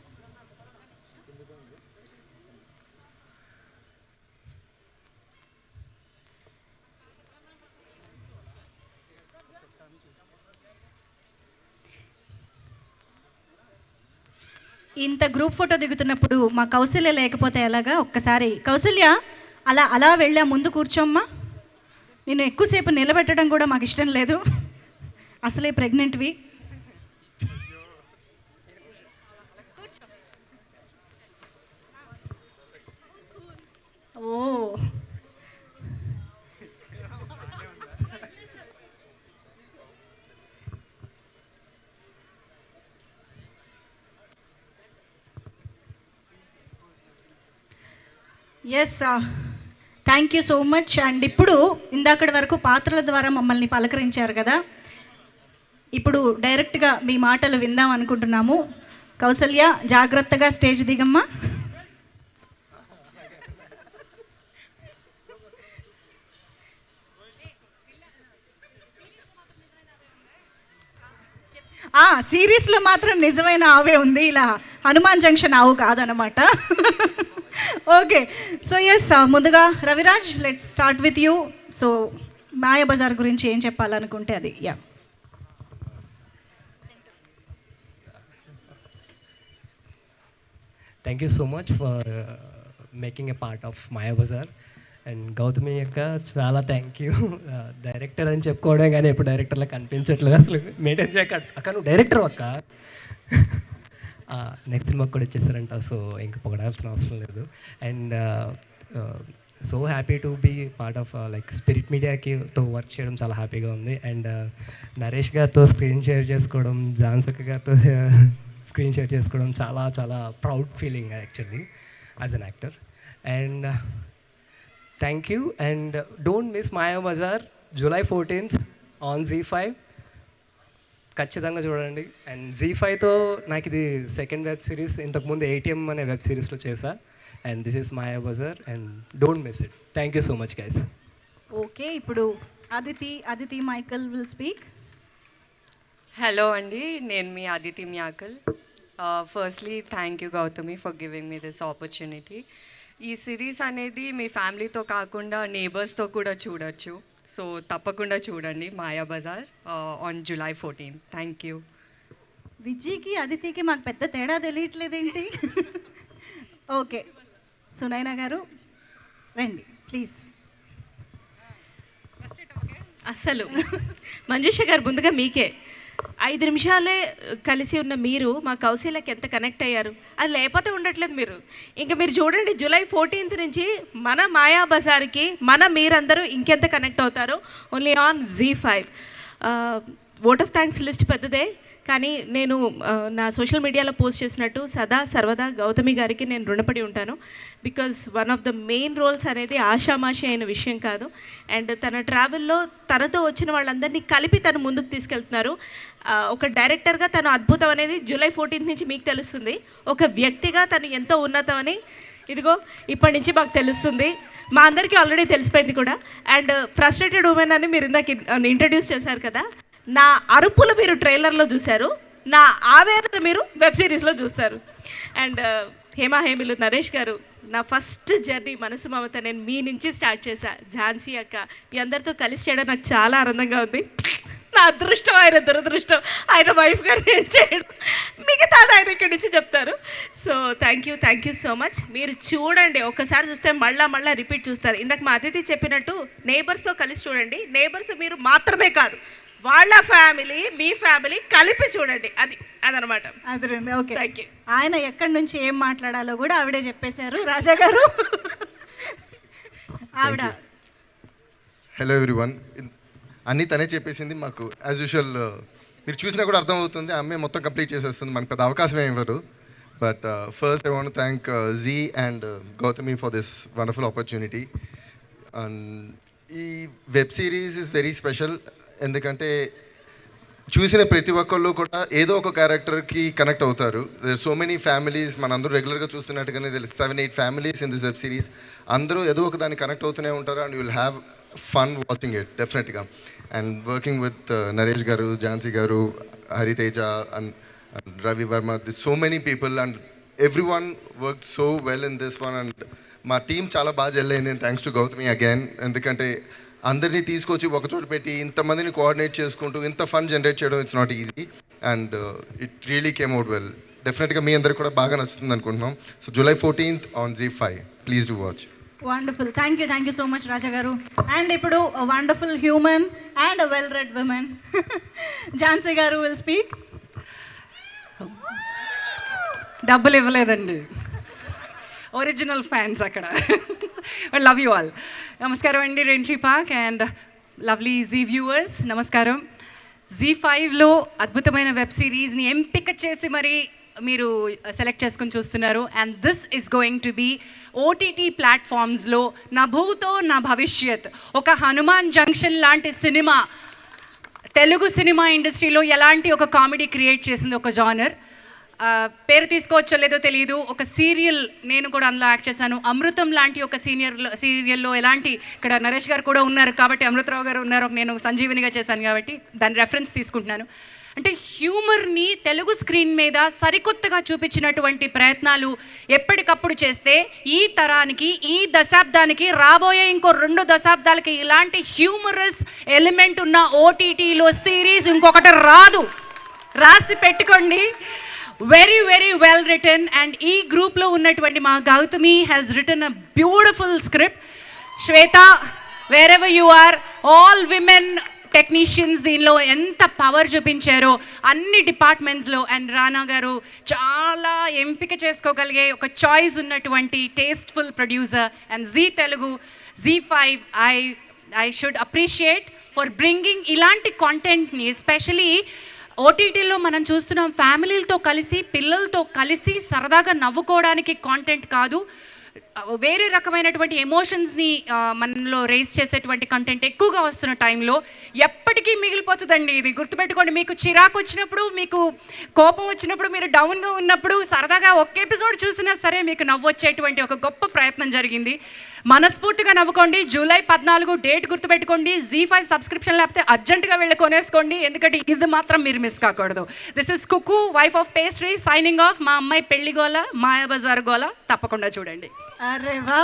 ఇంత గ్రూప్ ఫోటో దిగుతున్నప్పుడు మా కౌశల్య లేకపోతే ఎలాగా? ఒక్కసారి కౌశల్య అలా అలా వెళ్ళా ముందు కూర్చోమ్మా. నేను ఎక్కువసేపు నిలబెట్టడం కూడా మాకు ఇష్టం లేదు, అసలే ప్రెగ్నెంట్వి. Oh yes, thank you so much. And ఇప్పుడు ఇందాకటి వరకు పాత్రల ద్వారా మమ్మల్ని పలకరించారు కదా, ఇప్పుడు డైరెక్ట్గా మీ మాటలు విందాం అనుకుంటున్నాము. కౌసల్య జాగ్రత్తగా స్టేజ్ దిగమ్మా. సిరీస్లో మాత్రం నిజమైన ఆవే ఉంది, ఇలా హనుమాన్ జంక్షన్ ఆవు కాదనమాట. ఓకే, సో ఎస్, ముందుగా Raviraj, let's start with you. So Maya Bazaar గురించి ఏం చెప్పాలనుకుంటే అది. Yeah, thank you so much for making a part of Maya Bazaar. And Gautami యొక్క చాలా థ్యాంక్ యూ. డైరెక్టర్ అని చెప్పుకోవడం కానీ ఎప్పుడు డైరెక్టర్లా కనిపించట్లేదు, అసలు మెయింటైన్ చేయక. అక్క నువ్వు డైరెక్టర్ అక్క. నెక్స్ట్ సినిమాకి కూడా ఇచ్చేసారంట, సో ఇంకా పొగడాల్సిన అవసరం లేదు. And so happy to be part of like spirit మీడియాతో వర్క్ చేయడం చాలా హ్యాపీగా ఉంది. అండ్ నరేష్ గారితో స్క్రీన్ షేర్ చేసుకోవడం, జాన్సక్ గారితో స్క్రీన్ షేర్ చేసుకోవడం చాలా చాలా proud feeling actually as an actor. And thank you. And don't miss Maya Bazaar, July 14th on ZEE5. ఖచ్చితంగా చూడండి. అండ్ ZEE5తో నాకు ఇది సెకండ్ వెబ్ సిరీస్. ఇంతకుముందు ATM అనే వెబ్ సిరీస్లో చేశా. And this is Maya Bazaar and don't miss it. Thank you so much guys. Okay, ఇప్పుడు Aditi Myakal will speak. Hello అండి, నేను మీ Aditi Myakal. Firstly thank you Gautami for giving me this opportunity. ఈ సిరీస్ అనేది మీ ఫ్యామిలీతో కాకుండా నేబర్స్తో కూడా చూడొచ్చు. సో తప్పకుండా చూడండి Maya Bazaar on July 14th. Thank you. విజయ్కి అదితికి మాకు పెద్ద తేడా తెలియట్లేదేంటి? ఓకే, సునైనా గారు రండి ప్లీజ్. అసలు మంజుష గారు ముందుగా మీకే 5 నిమిషాలే కలిసి ఉన్న మీరు మా కౌశల్యకి ఎంత కనెక్ట్ అయ్యారు, అది లేకపోతే ఉండట్లేదు మీరు. ఇంకా మీరు చూడండి July 14th నుంచి మన మాయా బజార్కి మీరందరూ ఇంకెంత కనెక్ట్ అవుతారో only on ZEE5. Vote of thanks list పెద్దదే, కానీ నేను నా సోషల్ మీడియాలో పోస్ట్ చేసినట్టు సదా సర్వదా గౌతమి గారికి నేను రుణపడి ఉంటాను. Because one of the main roles అనేది ఆషామాషి అయిన విషయం కాదు. అండ్ తన ట్రావెల్లో తనతో వచ్చిన వాళ్ళందరినీ కలిపి తను ముందుకు తీసుకెళ్తున్నారు. ఒక డైరెక్టర్గా తను అద్భుతం అనేది జూలై 14th నుంచి మీకు తెలుస్తుంది. ఒక వ్యక్తిగా తను ఎంతో ఉన్నతం అని ఇదిగో ఇప్పటి నుంచి మాకు తెలుస్తుంది. మా అందరికీ ఆల్రెడీ తెలిసిపోయింది కూడా. అండ్ ఫ్రస్ట్రేటెడ్ ఉమెన్ అని మీరు ఇందాక ఇంట్రడ్యూస్ చేశారు కదా, నా అరుపులు మీరు ట్రైలర్లో చూశారు, నా ఆవేదన మీరు వెబ్ సిరీస్లో చూస్తారు. అండ్ హేమీలు నరేష్ గారు, నా ఫస్ట్ జర్నీ మనసు మమత నేను మీ నుంచి స్టార్ట్ చేశా. ఝాన్సీ అక్క, మీ అందరితో కలిసి చేయడం నాకు చాలా ఆనందంగా ఉంది. నా అదృష్టం ఆయన దురదృష్టం, ఆయన వైఫ్ గారు నేను చేయడం, మిగతాది ఆయన ఇక్కడి నుంచి చెప్తారు. So thank you so much. మీరు చూడండి, ఒక్కసారి చూస్తే మళ్ళా రిపీట్ చూస్తారు. ఇందాక మా అతిథి చెప్పినట్టు నేబర్స్తో కలిసి చూడండి. నేబర్స్ మీరు మాత్రమే కాదు, వాళ్ళ ఫ్యామిలీ మీ ఫ్యామిలీ కలిపి చూడండి. అదనమాట. అదిరింది. Okay, thank you. ఆయన ఎక్కడి నుంచి ఏం మాట్లాడాలో కూడా ఆవిడే చెప్పేశారు. రాజా గారు ఆవిడ. హలో ఎవ్రీవన్, అన్నీ తనే చెప్పేసింది. మాకు యాజ్ యూజువల్ మీరు చూసినా కూడా అర్థమవుతుంది, అమ్మాయి మొత్తం కంప్లీట్ చేసేస్తుంది. మనకు పెద్ద అవకాశం ఏమి ఇవ్వరు. But first I want thank Zee and Gautami for this wonderful opportunity. And ఈ web series is very special, ఎందుకంటే చూసిన ప్రతి ఒక్కళ్ళు కూడా ఏదో ఒక క్యారెక్టర్కి కనెక్ట్ అవుతారు. సో మెనీ ఫ్యామిలీస్, మనందరూ రెగ్యులర్గా చూస్తున్నట్టుగానే తెలుసు 7-8 families in this web series. అందరూ ఏదో ఒక దాన్ని కనెక్ట్ అవుతూనే ఉంటారు. And you will have fun watching it డెఫినెట్గా. అండ్ వర్కింగ్ విత్ నరేష్ గారు, ఝాన్సీ గారు, Hariteja and Ravi Varma, so many people and every one work so well in this one. And మా టీం చాలా బాగా జెల్లైంది. థ్యాంక్స్ టు గౌతమి అగైన్, ఎందుకంటే అందరినీ తీసుకొచ్చి ఒకచోట పెట్టి ఇంతమందిని కోఆర్డినేట్ చేసుకుంటూ ఇంత ఫన్ జనరేట్ చేయడం it's not easy. And it really came out well. డెఫినెట్గా మీ అందరికి కూడా బాగా నచ్చుతుంది అనుకుంటున్నాం. So July 14th on ZEE5, please do watch. Wonderful. Thank you so much Raja గారు. అండ్ ఇప్పుడు wonderful human and well read women Jhansi గారు విల్ స్పీక్. డబ్బులు ఇవ్వలేదండి, ఒరిజినల్ ఫ్యాన్స్ అక్కడ. Love you all. నమస్కారం అండి rain tree park and lovely Zee viewers, నమస్కారం. ZEE5లో అద్భుతమైన వెబ్ సిరీస్ని ఎంపిక చేసి మరి మీరు సెలెక్ట్ చేసుకుని చూస్తున్నారు. And this is going to be OTT ప్లాట్ఫామ్స్లో నా భూతో నా భవిష్యత్, ఒక హనుమాన్ జంక్షన్ లాంటి సినిమా తెలుగు సినిమా ఇండస్ట్రీలో ఎలాంటి ఒక కామెడీ క్రియేట్ చేసింది ఒక జానర్. పేరు తీసుకోవచ్చో లేదో తెలియదు, ఒక సీరియల్ నేను కూడా అందులో యాక్ట్ చేశాను. అమృతం లాంటి ఒక సీరియల్లో ఎలాంటి, ఇక్కడ నరేష్ గారు కూడా ఉన్నారు కాబట్టి అమృతరావు గారు ఉన్నారు, నేను సంజీవనిగా చేశాను కాబట్టి దాని రెఫరెన్స్ తీసుకుంటున్నాను. అంటే హ్యూమర్ని తెలుగు స్క్రీన్ మీద సరికొత్తగా చూపించినటువంటి ప్రయత్నాలు ఎప్పటికప్పుడు చేస్తే ఈ తరానికి, ఈ దశాబ్దానికి, రాబోయే ఇంకో 2 దశాబ్దాలకి ఇలాంటి హ్యూమరస్ ఎలిమెంట్ ఉన్న OTTలో సిరీస్ ఇంకొకటి రాదు. రాసి పెట్టుకోండి. Very well return. అండ్ ఈ గ్రూప్లో ఉన్నటువంటి మా Gautami has written a beautiful script. Shweta, wherever you are, all women technicians దీనిలో ఎంత పవర్ చూపించారో అన్ని డిపార్ట్మెంట్స్లో. అండ్ రానా గారు చాలా ఎంపిక చేసుకోగలిగే ఒక చాయిస్ ఉన్నటువంటి tasteful producer. And Zee Telugu, ZEE5, I should appreciate for bringing ఇలాంటి కాంటెంట్ని. ఎస్పెషలీ OTTలో మనం చూస్తున్నాం, ఫ్యామిలీలతో కలిసి, పిల్లలతో కలిసి సరదాగా నవ్వుకోవడానికి కాంటెంట్ కాదు, వేరే రకమైనటువంటి ఎమోషన్స్ని మనలో రేస్ చేసేటువంటి కంటెంట్ ఎక్కువగా వస్తున్న టైంలో ఎప్పటికీ మిగిలిపోతుందండి. ఇది గుర్తుపెట్టుకోండి. మీకు చిరాకు వచ్చినప్పుడు, మీకు కోపం వచ్చినప్పుడు, మీరు డౌన్గా ఉన్నప్పుడు సరదాగా ఒక్క ఎపిసోడ్ చూసినా సరే మీకు నవ్వు వచ్చేటువంటి ఒక గొప్ప ప్రయత్నం జరిగింది. మనస్ఫూర్తిగా నవ్వుకోండి. July 14 డేట్ గుర్తుపెట్టుకోండి. ZEE5 సబ్స్క్రిప్షన్ లేకపోతే అర్జెంటుగా వెళ్ళి కొనేసుకోండి, ఎందుకంటే ఇది మాత్రం మీరు మిస్ కాకూడదు. This is Kuku, wife of pastry, signing off. మా అమ్మాయి పెళ్లి గోల, మాయాబజార్ గోల తప్పకుండా చూడండి. అరే వా,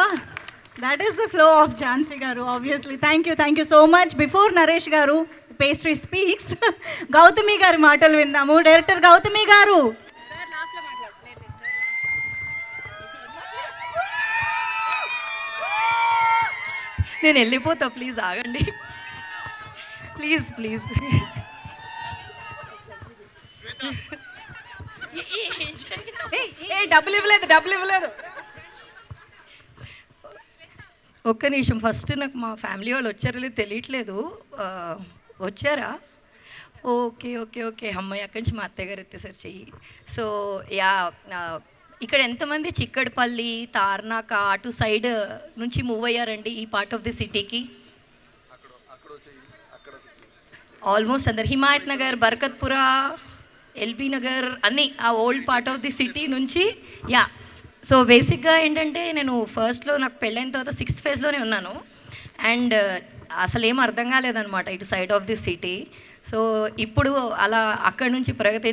that is the flow of Jhansi గారు obviously. Thank you so much. Before Naresh గారు పేస్ట్రీ స్పీక్స్, గౌతమి గారి మాటలు విందాము. డైరెక్టర్ గౌతమి గారు. నేను వెళ్ళిపోతా, ప్లీజ్ ఆగండి, ప్లీజ్. డబ్బులు ఇవ్వలేదు. ఒక్క నిమిషం. ఫస్ట్ నాకు మా ఫ్యామిలీ వాళ్ళు వచ్చారో లేదో తెలియట్లేదు. వచ్చారా? ఓకే ఓకే ఓకే అమ్మాయి అక్కడి నుంచి మా అత్తయ్య గారు ఎత్తేసారు చెయ్యి. సో యా, ఇక్కడ ఎంతమంది చిక్కడపల్లి, తార్నాక అటు సైడ్ నుంచి మూవ్ అయ్యారండి ఈ పార్ట్ ఆఫ్ ది సిటీకి? ఆల్మోస్ట్ అందరు. హిమాయత్ నగర్, బర్కత్పుర, ఎల్బీ నగర్ అన్నీ ఆ old part of the city నుంచి. యా, సో బేసిక్గా ఏంటంటే నేను ఫస్ట్లో నాకు పెళ్ళైన తర్వాత 6th ఫేజ్లోనే ఉన్నాను. అండ్ అసలు ఏం అర్థం కాలేదనమాట ఇటు side of the city. So ఇప్పుడు అలా అక్కడ నుంచి ప్రగతి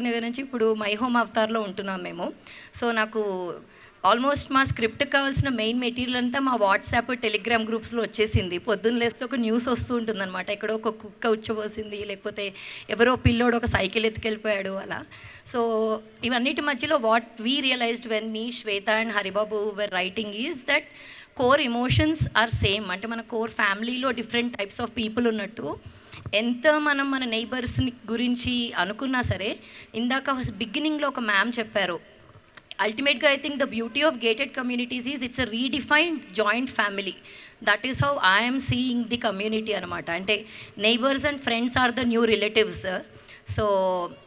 నగర్ నుంచి ఇప్పుడు మై హోమ్ అవతార్లో ఉంటున్నాం మేము. సో నాకు ఆల్మోస్ట్ మా స్క్రిప్ట్కి కావాల్సిన మెయిన్ మెటీరియల్ అంతా మా వాట్సాప్, టెలిగ్రామ్ గ్రూప్స్లో వచ్చేసింది. పొద్దున్న లేస్తే ఒక న్యూస్ వస్తూ ఉంటుందన్నమాట, ఎక్కడో ఒక కుక్క ఉచ్చబోసింది, లేకపోతే ఎవరో పిల్లోడు ఒక సైకిల్ ఎత్తుకెళ్ళిపోయాడు అలా. సో ఇవన్నిటి మధ్యలో what we realized when me Shweta and Haribabu were writing is that core emotions are same. అంటే మన కోర్ ఫ్యామిలీలో డిఫరెంట్ టైప్స్ ఆఫ్ పీపుల్ ఉన్నట్టు ఎంత మనం మన నైబర్స్ని గురించి అనుకున్నా సరే, ఇందాక బిగినింగ్లో ఒక మ్యామ్ చెప్పారు, అల్టిమేట్గా I think the beauty of gated communities is it's a redefined joint family. That is how I'm seeing the community అనమాట. అంటే neighbours and friends are the new relatives. So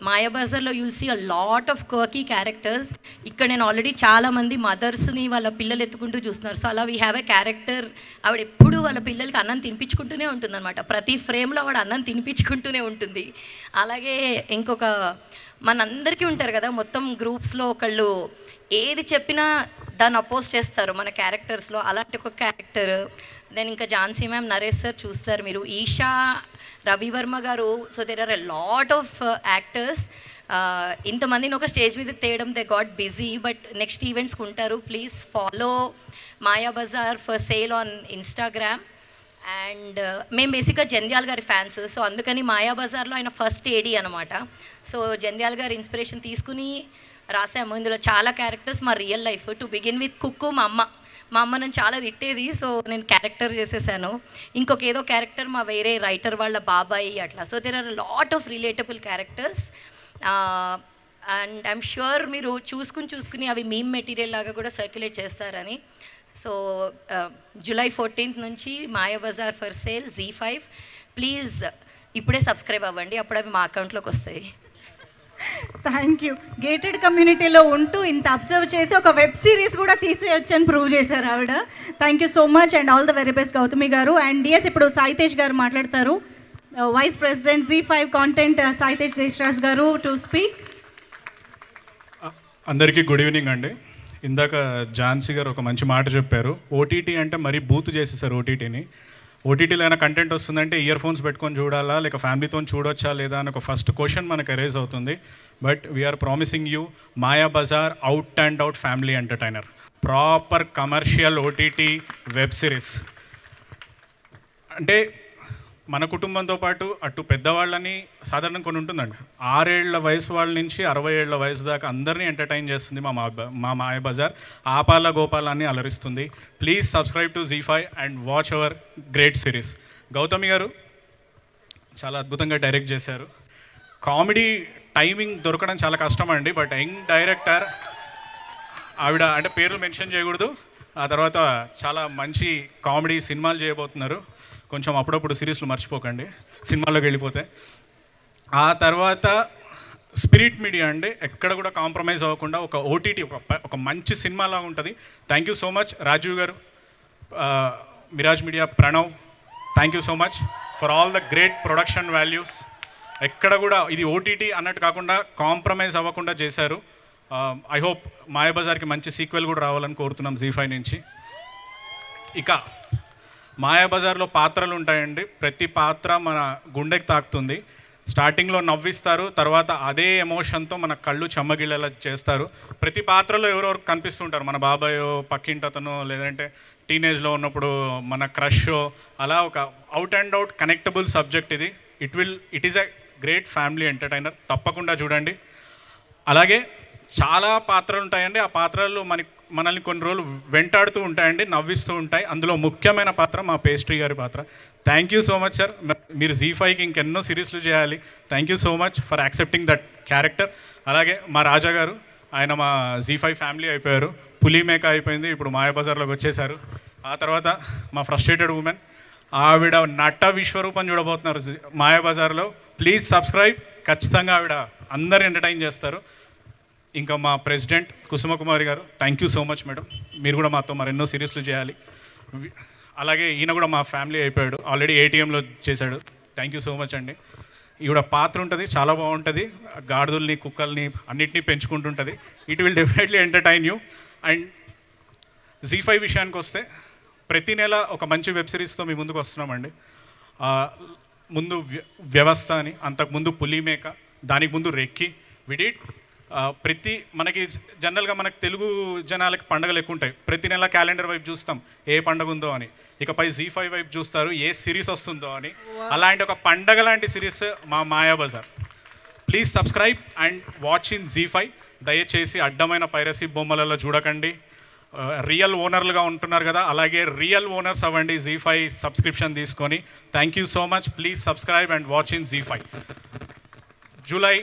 మాయాబజార్లో you'll see a lot of quirky characters. ఇక్కడ నేను already చాలామంది మదర్స్ని వాళ్ళ పిల్లలు ఎత్తుకుంటూ చూస్తున్నారు. So అలా వీ హ్యావ్ ఎ క్యారెక్టర్, ఆవిడ ఎప్పుడు వాళ్ళ పిల్లలకి అన్నం తినిపించుకుంటూనే ఉంటుందన్నమాట. ప్రతి ఫ్రేమ్లో ఆవిడ అన్నం తినిపించుకుంటూనే ఉంటుంది. అలాగే ఇంకొక మనందరికీ ఉంటారు కదా మొత్తం గ్రూప్స్లో ఒకళ్ళు ఏది చెప్పినా దాన్ని అపోజ్ చేస్తారు మన క్యారెక్టర్స్లో, అలాంటి ఒక క్యారెక్టర్. దెన్ ఇంకా ఝాన్సీ మ్యామ్, నరేష్ సార్ చూస్తారు మీరు, ఈషా, రవివర్మ గారు. So there are a lot of actors. ఇంతమందిని ఒక స్టేజ్ మీద తేయడం they got busy, but next ఈవెంట్స్కి ఉంటారు. Please follow Mayabazaar for sale on Instagram. And మేము బేసిక్గా జంధ్యాల గారి ఫ్యాన్స్. సో అందుకని మాయాబజార్లో ఆయన ఫస్ట్ ఏడీ అనమాట. సో జంధ్యాల గారి ఇన్స్పిరేషన్ తీసుకుని రాసాము. ఇందులో చాలా క్యారెక్టర్స్ మా real life. To begin with Kukku, మా అమ్మ నన్ను చాలా తిట్టేది, సో నేను క్యారెక్టర్ చేసేసాను. ఇంకొక ఏదో క్యారెక్టర్ మా వేరే రైటర్ వాళ్ళ బాబాయి అట్లా. So there are lot of relatable characters. And I'm sure మీరు చూసుకుని అవి మీమ్ మెటీరియల్ లాగా కూడా సర్క్యులేట్ చేస్తారని. సో July 14th నుంచి Mayabazar for sale ZEE5. Please ఇప్పుడే సబ్స్క్రైబ్ అవ్వండి, అప్పుడు అవి మా అకౌంట్లోకి వస్తాయి. Thank you. గేటెడ్ కమ్యూనిటీలో ఉంటూ ఇంత అబ్జర్వ్ చేసి ఒక వెబ్ సిరీస్ కూడా తీసేయొచ్చని ప్రూవ్ చేశారు ఆవిడ. Thank you so much and all the very best Gautami గారు. అండ్ ఎస్, ఇప్పుడు సాయితేజ్ గారు మాట్లాడతారు, vice president ZEE5 content Saitej Jayashraj గారు టు స్పీక్. అందరికీ గుడ్ ఈవినింగ్ అండి. ఇందాక ఝాన్సీ గారు ఒక మంచి మాట చెప్పారు, ఓటీటీ అంటే మరీ బూత్ చేసేసారు ఓటీటీని. ఓటీటీలో అయినా కంటెంట్ వస్తుందంటే ఇయర్ ఫోన్స్ పెట్టుకొని చూడాలా, లేక ఫ్యామిలీతో చూడొచ్చా లేదా అని ఒక ఫస్ట్ క్వశ్చన్ మనకు అరైజ్ అవుతుంది. But we're promising you Mayabazar out and out family entertainer, proper commercial OTT web series. అంటే మన కుటుంబంతో పాటు అటు పెద్దవాళ్ళని సాధారణంగా కొన్ని ఉంటుందండి, 6 ఏళ్ల వయసు వాళ్ళ నుంచి 60 ఏళ్ల వయసు దాకా అందరినీ ఎంటర్టైన్ చేస్తుంది మా మాయాబజార్. ఆపాల గోపాలాన్ని అలరిస్తుంది. Please subscribe to ZEE5 and watch our great series. Gautami గారు చాలా అద్భుతంగా డైరెక్ట్ చేశారు. కామెడీ టైమింగ్ దొరకడం చాలా కష్టం అండి, బట్ యంగ్ డైరెక్టర్ ఆవిడ, అంటే పేర్లు మెన్షన్ చేయకూడదు, ఆ తర్వాత చాలా మంచి కామెడీ సినిమాలు చేయబోతున్నారు. కొంచెం అప్పుడప్పుడు సిరీస్లు మర్చిపోకండి సినిమాలోకి వెళ్ళిపోతే. ఆ తర్వాత స్పిరిట్ మీడియా అండి, ఎక్కడ కూడా కాంప్రమైజ్ అవ్వకుండా ఒక ఓటీటీ ఒక మంచి సినిమాలా ఉంటుంది. Thank you so much Rajeev గారు, Miraj media, Pranav, thank you so much for all the great production values. ఎక్కడ కూడా ఇది ఓటీటీ అన్నట్టు కాకుండా కాంప్రమైజ్ అవ్వకుండా చేశారు. ఐ హోప్ మాయాబజార్కి మంచి సీక్వెల్ కూడా రావాలని కోరుతున్నాం ZEE5 నుంచి. ఇక మాయాబజార్లో పాత్రలు ఉంటాయండి, ప్రతి పాత్ర మన గుండెకి తాకుతుంది. స్టార్టింగ్లో నవ్విస్తారు, తర్వాత అదే ఎమోషన్తో మన కళ్ళు చెమ్మగిళ్ళేలా చేస్తారు. ప్రతి పాత్రలో ఎవరెవరు కనిపిస్తుంటారు, మన బాబాయో, పక్కింటి అతను, లేదంటే టీనేజ్లో ఉన్నప్పుడు మన క్రష్, అలా ఒక out and out connectable subject ఇది. It is a great family entertainer, తప్పకుండా చూడండి. అలాగే చాలా పాత్రలు ఉంటాయండి, ఆ పాత్రలు మనల్ని కొన్ని రోజులు వెంటాడుతూ ఉంటాయండి, నవ్విస్తూ ఉంటాయి. అందులో ముఖ్యమైన పాత్ర మా పేస్ట్రీ గారి పాత్ర. Thank you so much sir, మీరు ZEE5కి ఇంకెన్నో సిరీస్లు చేయాలి. Thank you so much for accepting that character. అలాగే మా రాజా గారు, ఆయన మా ZEE5 ఫ్యామిలీ అయిపోయారు, పులి మేక అయిపోయింది, ఇప్పుడు మాయాబజార్లోకి వచ్చేసారు. ఆ తర్వాత మా ఫ్రస్ట్రేటెడ్ ఉమెన్ ఆవిడ నట విశ్వరూపం చూడబోతున్నారు మాయాబజార్లో. Please subscribe. ఖచ్చితంగా ఆవిడ అందరు ఎంటర్టైన్ చేస్తారు. ఇంకా మా ప్రెసిడెంట్ కుసుమకుమారి గారు, thank you so much madam. మీరు కూడా మాతో మరెన్నో సిరీస్లు చేయాలి. అలాగే ఈయన కూడా మా ఫ్యామిలీ అయిపోయాడు, ఆల్రెడీ ఏటీఎంలో చేశాడు. థ్యాంక్ యూ సో మచ్ అండి. ఈవిడ పాత్ర ఉంటుంది, చాలా బాగుంటుంది. గాడిదల్ని కుక్కల్ని అన్నిటినీ పెంచుకుంటుంటుంది. It will definitely entertain you. And Zee5 విషయానికి వస్తే ప్రతి నెల ఒక మంచి వెబ్ సిరీస్తో మీ ముందుకు వస్తున్నామండి. ముందు వ్యవస్థ అని, అంతకుముందు పులిమేక, దానికి ముందు రెక్కి, విడిట్. ప్రతి మనకి జనరల్గా మనకు తెలుగు జనాలకి పండుగలు ఎక్కువ ఉంటాయి. ప్రతి నెల క్యాలెండర్ వైపు చూస్తాం ఏ పండుగ ఉందో అని. ఇకపై జీ5 వైపు చూస్తారు ఏ సిరీస్ వస్తుందో అని. అలాంటి ఒక పండగ లాంటి సిరీస్ మా Mayabazaar. Please subscribe and watch in Zee5. దయచేసి అడ్డమైన పైరసీ బొమ్మలలో చూడకండి. రియల్ ఓనర్లుగా ఉంటున్నారు కదా, అలాగే రియల్ ఓనర్స్ అవ్వండి జీ5 సబ్స్క్రిప్షన్ తీసుకొని. Thank you so much. Please subscribe and watch in Zee5. July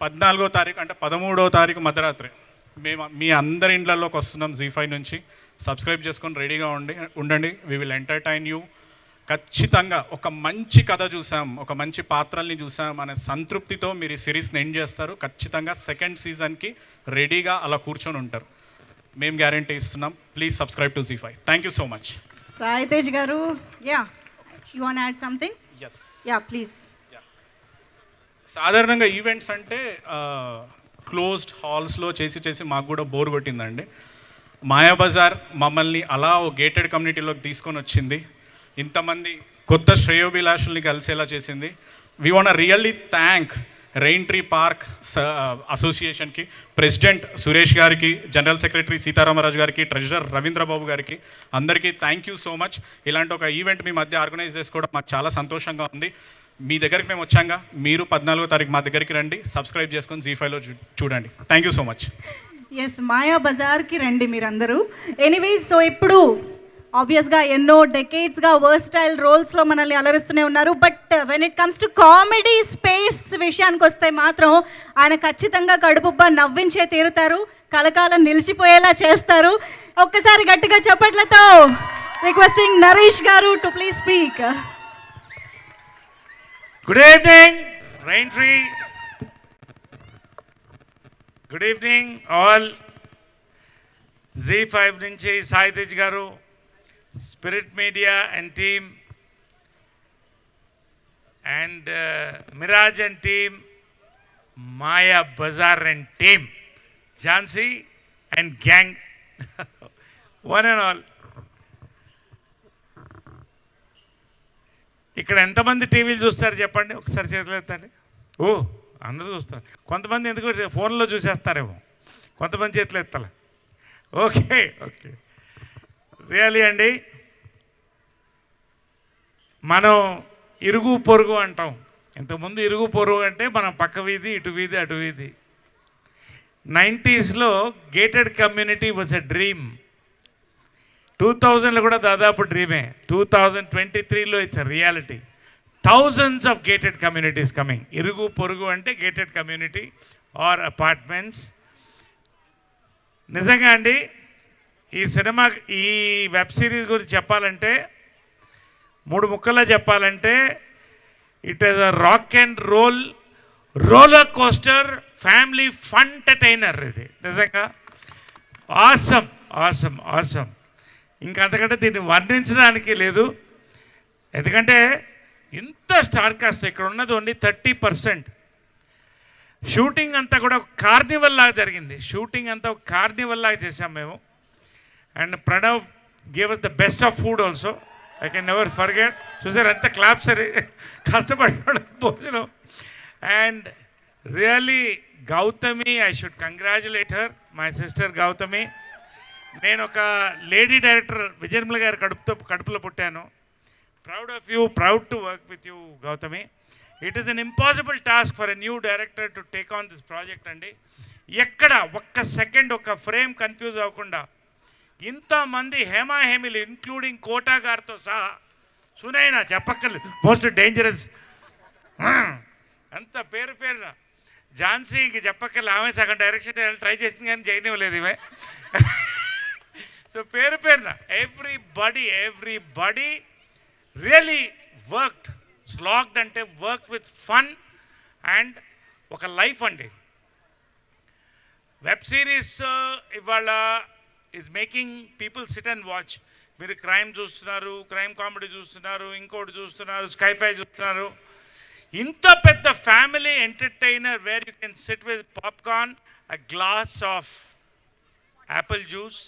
14వ తారీఖు అంటే 13వ తారీఖు మధ్యరాత్రి మేము మీ అందరి ఇండ్లలోకి వస్తున్నాం జీ5 నుంచి. సబ్స్క్రైబ్ చేసుకొని రెడీగా ఉండండి. We will entertain you. ఖచ్చితంగా ఒక మంచి కథ చూసాం, ఒక మంచి పాత్రల్ని చూసాం అనే సంతృప్తితో మీరు ఈ సిరీస్ని ఎండ్ చేస్తారు. ఖచ్చితంగా సెకండ్ సీజన్కి రెడీగా అలా కూర్చొని ఉంటారు. మేము గ్యారంటీ ఇస్తున్నాం. Please subscribe to Zee5. Thank you so much. Sai Tej గారు, yeah you want add something? Yes, yeah please. సాధారణంగా ఈవెంట్స్ అంటే క్లోజ్డ్ హాల్స్లో చేసి మాకు కూడా బోర్ కొట్టిందండి. మాయాబజార్ మమ్మల్ని అలా ఓ గేటెడ్ కమ్యూనిటీలోకి తీసుకొని వచ్చింది. ఇంతమంది కొత్త శ్రేయోభిలాషుల్ని కలిసేలా చేసింది. We want really thank rain tree park అసోసియేషన్కి, ప్రెసిడెంట్ సురేష్ గారికి, జనరల్ సెక్రటరీ సీతారామరాజు గారికి, ట్రెజరర్ రవీంద్రబాబు గారికి, అందరికీ థ్యాంక్ యూ సో మచ్. ఇలాంటి ఒక ఈవెంట్ మీ మధ్య ఆర్గనైజ్ చేసుకోవడం మాకు చాలా సంతోషంగా ఉంది. మీ దగ్గరికి మేము వచ్చాక మీరు 14వ తారీఖు మా దగ్గరికి రండి, సబ్స్క్రైబ్ చేసుకొని జీ5లో చూడండి. Thank you so much. Yes, మాయాబజార్కి రండి మీరందరూ. ఎనీవేస్, సో ఇప్పుడు ఆబ్వియస్గా ఎన్నో డెకేడ్స్గా వర్స్టైల్ రోల్స్లో మనల్ని అలరిస్తూనే ఉన్నారు. But when it comes to comedy space విషయానికి వస్తే మాత్రం ఆయన ఖచ్చితంగా కడుపుబ్బా నవ్వించే తీరుతారు, కలకాలం నిలిచిపోయేలా చేస్తారు. ఒక్కసారి గట్టిగా చప్పట్లతో రిక్వెస్టింగ్ నరేష్ గారు to please speak. Good evening rain tree. Good evening all. Zee5 నుంచి సాయి తేజ్ గారు, spirit media and team, and Miraj and team, Maya Bazaar and team, Jhansi and gang, one and all. ఇక్కడ ఎంతమంది టీవీలు చూస్తారు చెప్పండి, ఒకసారి చేతులు ఎత్తండి. ఓ, అందరూ చూస్తారు. కొంతమంది ఎందుకు ఫోన్లో చూసేస్తారేమో, కొంతమంది చేతులు ఎత్తాల. ఓకే ఓకే, రియలీ అండి. మనం ఇరుగు పొరుగు అంటాం. ఇంతకుముందు ఇరుగు పొరుగు అంటే మనం పక్క వీధి, ఇటు వీధి, అటు వీధి. 90s gated community was a dream. 2000లో కూడా దాదాపు డ్రీమే. 2023లో it's a reality. Thousands of gated communities coming. ఇరుగు పొరుగు అంటే గేటెడ్ కమ్యూనిటీ ఆర్ అపార్ట్మెంట్స్. నిజంగా అండి, ఈ సినిమా, ఈ వెబ్ సిరీస్ గురించి చెప్పాలంటే, 3 ముక్కల్లో చెప్పాలంటే, it is a rock and roller coaster family fun entertainer. ఇది నిజంగా ఆసమ్ ఆసమ్ ఆసమ్. ఇంకా అంతకంటే దీన్ని వర్ణించడానికి లేదు. ఎందుకంటే ఇంత స్టార్ కాస్ట్. ఇక్కడ ఉన్నది ఓన్లీ 30%. షూటింగ్ అంతా కూడా ఒక కార్నివల్ లాగా జరిగింది. షూటింగ్ అంతా ఒక కార్నివల్ లాగా చేసాం మేము. And Pranav gave us the best of food also. I can never forget. చూసారు ఎంత క్లాప్స్ అని కష్టపడ్డాడు భోజనం. And really Gautami, I should congratulate her, my sister Gautami. నేను ఒక లేడీ డైరెక్టర్ విజయనిర్మల గారి కడుపులో పుట్టాను. Proud of you, proud to work with you Gautami. It is an impossible task for a new director to take on this project అండి. ఎక్కడ ఒక్క second, ఒక్క frame confuse అవ్వకుండా ఇంతమంది హేమాహేమిలు, ఇంక్లూడింగ్ కోటా గారితో సహా, సునైనా చెప్పక్కర్లేదు, మోస్ట్ డేంజరస్, అంత పేరున. ఝాన్సీకి చెప్పక్కర్లేదు, ఆమె సగం డైరెక్షన్ ట్రై చేసింది కానీ చేయనివ్వలేదు ఇవే. సో పేరున ఎవ్రీబడి రియలీ వర్క్డ్. స్లాగ్డ్ అంటే వర్క్ విత్ ఫన్ అండ్ ఒక లైఫ్ అండి. వెబ్ సిరీస్ ఇవాళ is making people sit and watch. మీరు క్రైమ్ చూస్తున్నారు, క్రైమ్ కామెడీ చూస్తున్నారు, ఇంకోటి చూస్తున్నారు, స్కైఫై చూస్తున్నారు. ఇంత పెద్ద family entertainer where you can sit with popcorn, a glass of apple juice.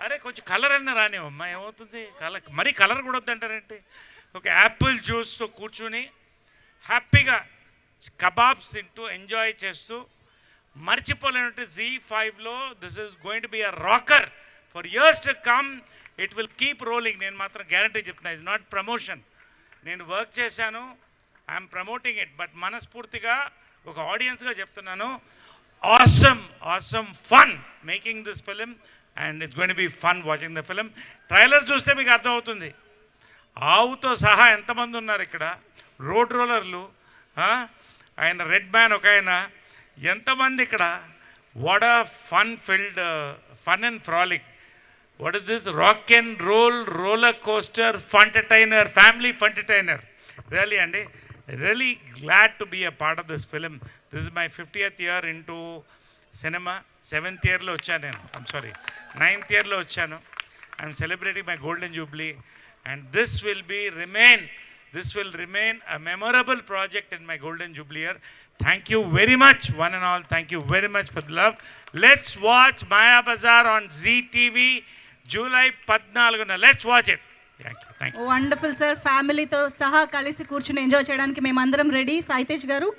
అరే కొంచెం కలర్ అన్న రానివమ్మా, ఏమవుతుంది కలర్, మరీ కలర్ కూడా వద్దంటారంటే. ఒక యాపిల్ జ్యూస్తో కూర్చుని హ్యాపీగా కబాబ్స్ తింటూ ఎంజాయ్ చేస్తూ మర్చిపోలేనంటే Z5లో this is going to be a rocker for years to come. It will keep rolling. నేను మాత్రం గ్యారంటీ చెప్తున్నా, ఇట్స్ నాట్ ప్రమోషన్. నేను వర్క్ చేశాను, ఐఎమ్ ప్రమోటింగ్ ఇట్. బట్ మనస్ఫూర్తిగా ఒక ఆడియన్స్గా చెప్తున్నాను, awesome fun making this film and it's going to be fun watching the film. Trailer చూస్తే మీకు అర్థమవుతుంది. ఆవుతో సహా ఎంతమంది ఉన్నారు ఇక్కడ, రోడ్ రోలర్లు, ఆయన రెడ్ మ్యాన్ ఒక ఆయన, ఎంతమంది ఇక్కడ. What a fun filled, fun and frolic. What is this rock and roller coaster funtertainer, family funtertainer. Really అండి, really glad to be a part of this film. This is my 50th year into cinema. 7th ఇయర్లో వచ్చాను నేను, I'm sorry 9th ఇయర్లో వచ్చాను. I'm celebrating my golden jubilee and this will remain a memorable project in my golden jubilee year. Thank you very much, one and all. Thank you very much for the love. Let's watch Maya Bazaar on ZTV July 14. Let's watch it. Thank you. Wonderful sir. ఫ్యామిలీతో సహా కలిసి కూర్చుని enjoy చేయడానికి మేమందరం ready. Sai Tej గారు,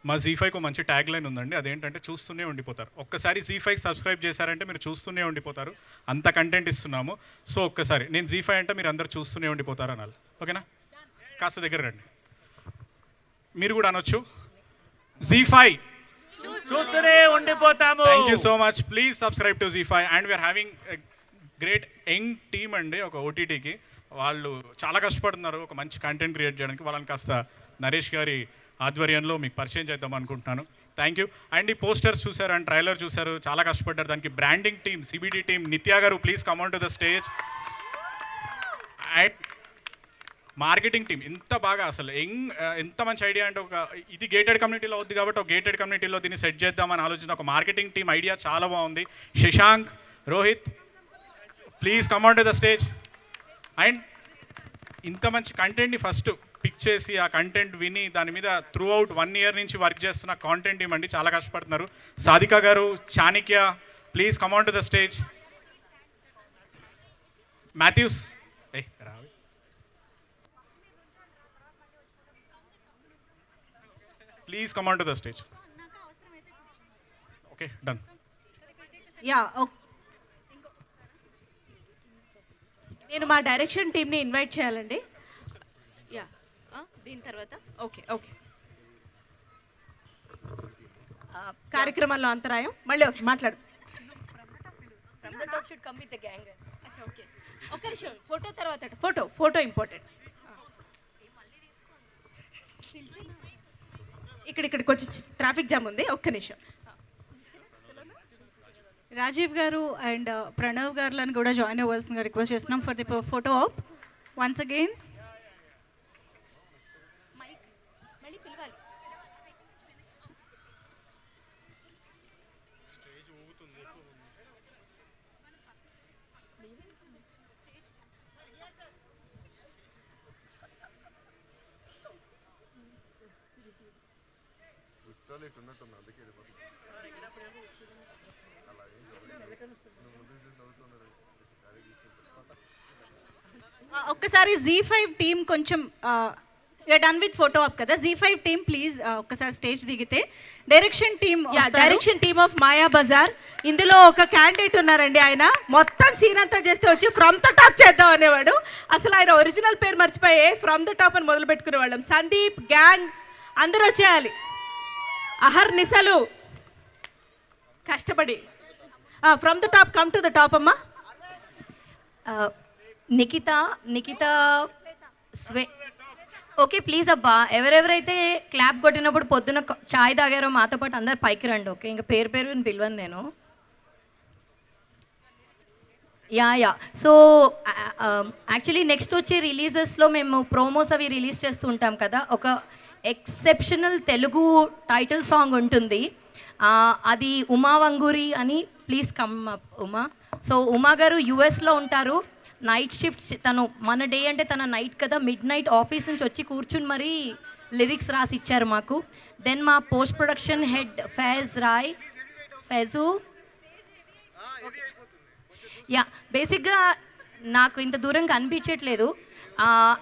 మా Z5కు మంచి tag line ఉందండి, అదేంటంటే చూస్తూనే ఉండిపోతారు. ఒక్కసారి Z5 సబ్స్క్రైబ్ చేశారంటే మీరు చూస్తూనే ఉండిపోతారు, అంత కంటెంట్ ఇస్తున్నాము. సో ఒక్కసారి నేను Z5 అంటే మీరు అందరు చూస్తూనే ఉండిపోతారు అనాలి. ఓకేనా? కాస్త దగ్గర రండి, మీరు కూడా అనొచ్చు Z5 చూస్తూనే ఉండిపోతాము. Thank you so much. Please subscribe to Z5 and we are having great young team అండి. ఒక ఓటీటీకి వాళ్ళు చాలా కష్టపడుతున్నారు ఒక మంచి కంటెంట్ క్రియేట్ చేయడానికి. వాళ్ళని కాస్త నరేష్ గారి ఆధ్వర్యంలో మీకు పరిచయం చేద్దాం అనుకుంటున్నాను. Thank you. అండ్ ఈ పోస్టర్స్ చూసారు అండ్ ట్రైలర్ చూసారు, చాలా కష్టపడ్డారు. దానికి బ్రాండింగ్ టీమ్, సిబిడి టీమ్, నిత్యా గారు please come on to the stage. And marketing team ఇంత బాగా, అసలు ఎంత మంచి ఐడియా అంటే, ఒక ఇది గేటెడ్ కమ్యూనిటీలో అవుద్ది కాబట్టి ఒక గేటెడ్ కమ్యూనిటీలో దీన్ని సెట్ చేద్దామని ఆలోచించిన ఒక మార్కెటింగ్ టీమ్ ఐడియా చాలా బాగుంది. Shashank, Rohit please come on to the stage. And ఇంత మంచి కంటెంట్ని ఫస్ట్ పిక్ చేసి ఆ కంటెంట్ విని దాని మీద త్రూ అవుట్ 1 year నుంచి వర్క్ చేస్తున్న కాంటెంట్ టీమ్ అండి, చాలా కష్టపడుతున్నారు. సాధిక గారు, Chanakya please come on to the stage. Matthews please come on to the stage. Okay done. Ya, నేను మా డైరెక్షన్ టీమ్ని ఇన్వైట్ చేయాలండి. యా, దీని తర్వాత ఓకే. కార్యక్రమాల్లో అంతరాయం మళ్ళీ వస్తుంది, మాట్లాడు. ఒక్క నిమిషం, ఫోటో తర్వాత, ఫోటో ఇంపార్టెంట్. ఇక్కడికి వచ్చి ట్రాఫిక్ జామ్ ఉంది, ఒక్క నిమిషం. రాజీవ్ గారు అండ్ ప్రణవ్ గారులను కూడా జాయిన్ అవ్వాల్సిందిగా రిక్వెస్ట్ చేస్తున్నాం for the photo op once again. ఒక్కసారి Z5 టీమ్ కొంచెం డన్ విత్ ఫోటో ఆప్ కదా. Z5 టీమ్ ప్లీజ్ ఒక్కసారి స్టేజ్ దిగితే. Direction team of Maya Bazar. ఇందులో ఒక క్యాండిడేట్ ఉన్నారండి, ఆయన మొత్తం సీన్ అంతా చేస్తే వచ్చి ఫ్రమ్ ద టాప్ చేద్దాం అనేవాడు. అసలు ఆయన ఒరిజినల్ పేరు మర్చిపోయి ఫ్రమ్ ద టాప్ అని మొదలు పెట్టుకునేవాళ్ళం. సందీప్ గ్యాంగ్ అందరూ వచ్చేయాలి, అహర్నిశలు కష్టపడి. From the top, come to the top అమ్మా. నిఖిత స్వే. ఓకే ప్లీజ్ అబ్బా, ఎవరెవరైతే క్లాప్ కొట్టినప్పుడు పొద్దున చాయ్ తాగారో మాతో పాటు అందరు పైకి రండి. ఓకే, ఇంకా పేరు పిలవను నేను. యా సో యాక్చువల్లీ నెక్స్ట్ వచ్చే రిలీజెస్లో మేము ప్రోమోస్ అవి రిలీజ్ చేస్తూ ఉంటాం కదా, ఒక ఎక్సెప్షనల్ తెలుగు టైటిల్ సాంగ్ ఉంటుంది. అది ఉమా వంగూరి అని, please come Uma. So Uma గారు యుఎస్లో ఉంటారు, నైట్ షిఫ్ట్స్. తను మన డే అంటే తన నైట్ కదా, మిడ్ నైట్ ఆఫీస్ నుంచి వచ్చి కూర్చుని మరీ లిరిక్స్ రాసి ఇచ్చారు మాకు. దెన్ మా పోస్ట్ ప్రొడక్షన్ హెడ్ ఫైజు యా, బేసిక్గా నాకు ఇంత దూరం కనిపించట్లేదు.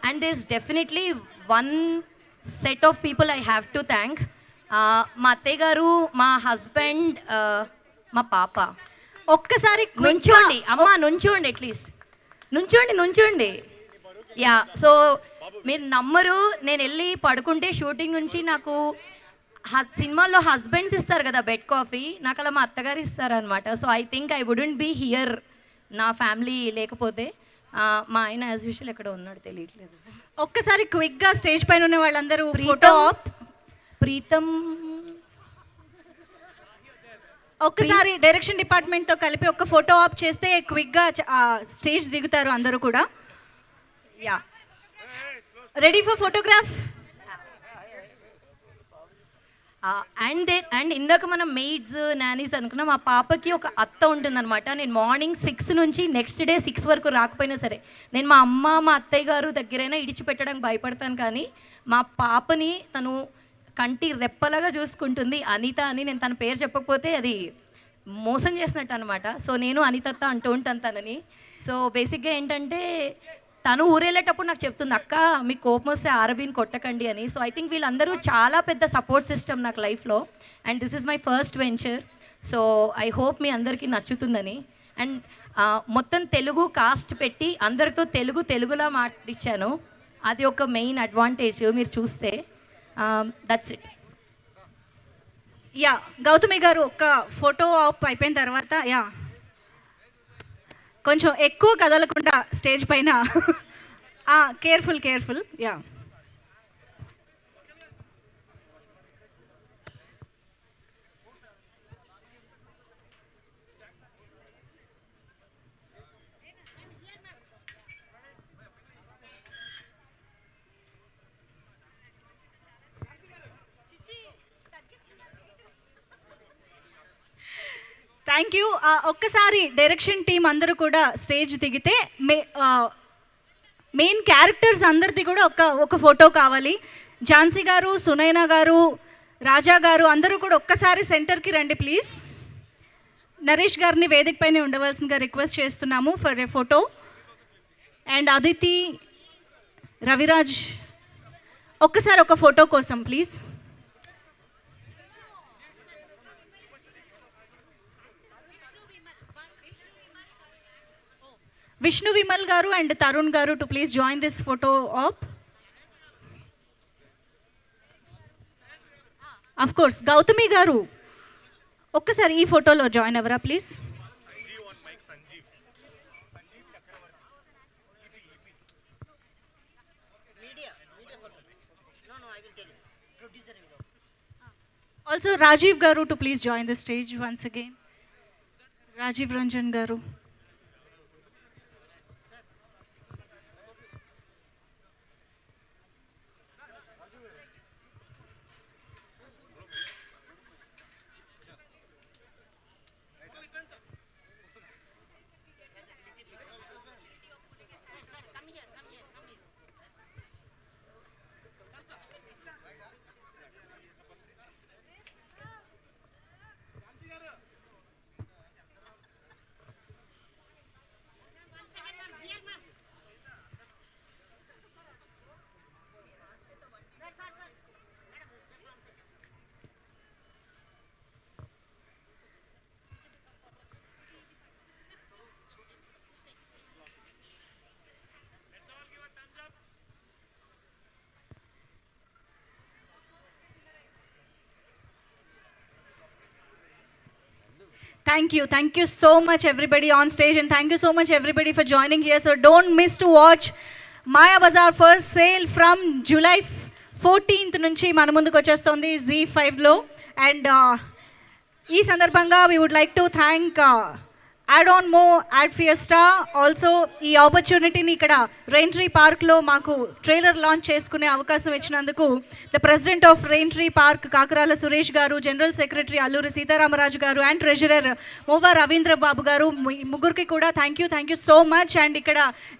And this definitely one set of people I have to thank. మా అత్తయ్య గారు, మా హస్బెండ్, మా పాప. ఒక్కసారి నుంచోండి అమ్మా, నుంచోండి, అట్లీస్ట్ నుంచోండి. యా, సో మీరు నమ్మరు, నేను వెళ్ళి పడుకుంటే షూటింగ్ నుంచి నాకు సినిమాల్లో హస్బెండ్స్ ఇస్తారు కదా బెడ్ కాఫీ, నాకు అలా మా అత్తగారు ఇస్తారనమాట. So I think I wouldn't be here నా ఫ్యామిలీ లేకపోతే. మా ఆయన యాజ్ యూజువల్ ఎక్కడ ఉన్నాడు తెలియట్లేదు. ఒక్కసారి క్విక్గా స్టేజ్ పైన ఉన్న వాళ్ళందరూ ఫోటో ఆప్. ప్రీతం ఒక్కసారి డైరెక్షన్ డిపార్ట్మెంట్తో కలిపి ఒక ఫోటో ఆప్ చేస్తే క్విక్గా స్టేజ్ దిగుతారు అందరూ కూడా. Yeah, ready for photograph. And ఇందాక మనం మెయిడ్స్ నానీస్ అనుకున్నాం, మా పాపకి ఒక అత్త ఉంటుందన్నమాట. నేను మార్నింగ్ 6 నుంచి నెక్స్ట్ డే 6 వరకు రాకపోయినా సరే, నేను మా అమ్మ మా అత్తయ్య గారు దగ్గరైనా ఇడిచిపెట్టడానికి భయపడతాను, కానీ మా పాపని తను కంటి రెప్పలాగా చూసుకుంటుంది. అనిత అని, నేను తన పేరు చెప్పకపోతే అది మోసం చేసినట్టు అనమాట. సో నేను అనితత్త అంటూ ఉంటాను తనని. సో బేసిక్గా ఏంటంటే తను ఊరెళ్ళేటప్పుడు నాకు చెప్తుంది, అక్క మీకు కోపం వస్తే ఆరబీని కొట్టకండి అని. సో ఐ థింక్ వీళ్ళందరూ చాలా పెద్ద సపోర్ట్ సిస్టమ్ నాకు లైఫ్లో. And this is my first venture. So I hope మీ అందరికీ నచ్చుతుందని. అండ్ మొత్తం తెలుగు కాస్ట్ పెట్టి అందరితో తెలుగులా మాట్లాడించాను, అది ఒక మెయిన్ అడ్వాంటేజ్ మీరు చూస్తే. That's it. యా, గౌతమి గారు ఒక ఫోటో ఆప్ అయిపోయిన తర్వాత యా కొంచెం ఎక్కువ కదలకుండా స్టేజ్ పైన కేర్ఫుల్ యా. Thank you. ఒక్కసారి డైరెక్షన్ టీం అందరూ కూడా స్టేజ్ దిగితే మెయిన్ క్యారెక్టర్స్ అందరిది కూడా ఒక ఫోటో కావాలి. ఝాన్సీ గారు, సునైనా గారు, రాజా గారు అందరూ కూడా ఒక్కసారి సెంటర్కి రండి ప్లీజ్. నరేష్ గారిని వేదిక పైన ఉండవలసిందిగా రిక్వెస్ట్ చేస్తున్నాము for a photo. And Aditi, Raviraj ఒక్కసారి ఒక ఫోటో కోసం ప్లీజ్. విష్ణు విమల్ గారు అండ్ తరుణ్ గారు to please join this photo op. Of course Gautami గారు ఒక్కసారి ఈ ఫోటోలో జాయిన్ అవ్వరా ప్లీజ్. ఆల్సో రాజీవ్ గారు to please join the stage once again. Rajeev Ranjan గారు. Thank you so much everybody on stage, and thank you so much everybody for joining here. So don't miss to watch Maya Bazaar first sale from July 14th నుంచి మన ముందుకు వచ్చేస్తుంది Z5 లో. And ఈ సందర్భంగా we would like to thank add on మో add Fiesta also ఈ ఆపర్చునిటీని ఇక్కడ రెయిన్ ట్రీ పార్క్లో మాకు ట్రైలర్ లాంచ్ చేసుకునే అవకాశం ఇచ్చినందుకు the president of rain tree park Kakarala Suresh గారు, జనరల్ సెక్రటరీ అల్లూరి సీతారామరాజు గారు అండ్ ట్రెజరర్ మోవా రవీంద్ర బాబు గారు, ముగ్గురికి కూడా thank you so much. And ఇక్కడ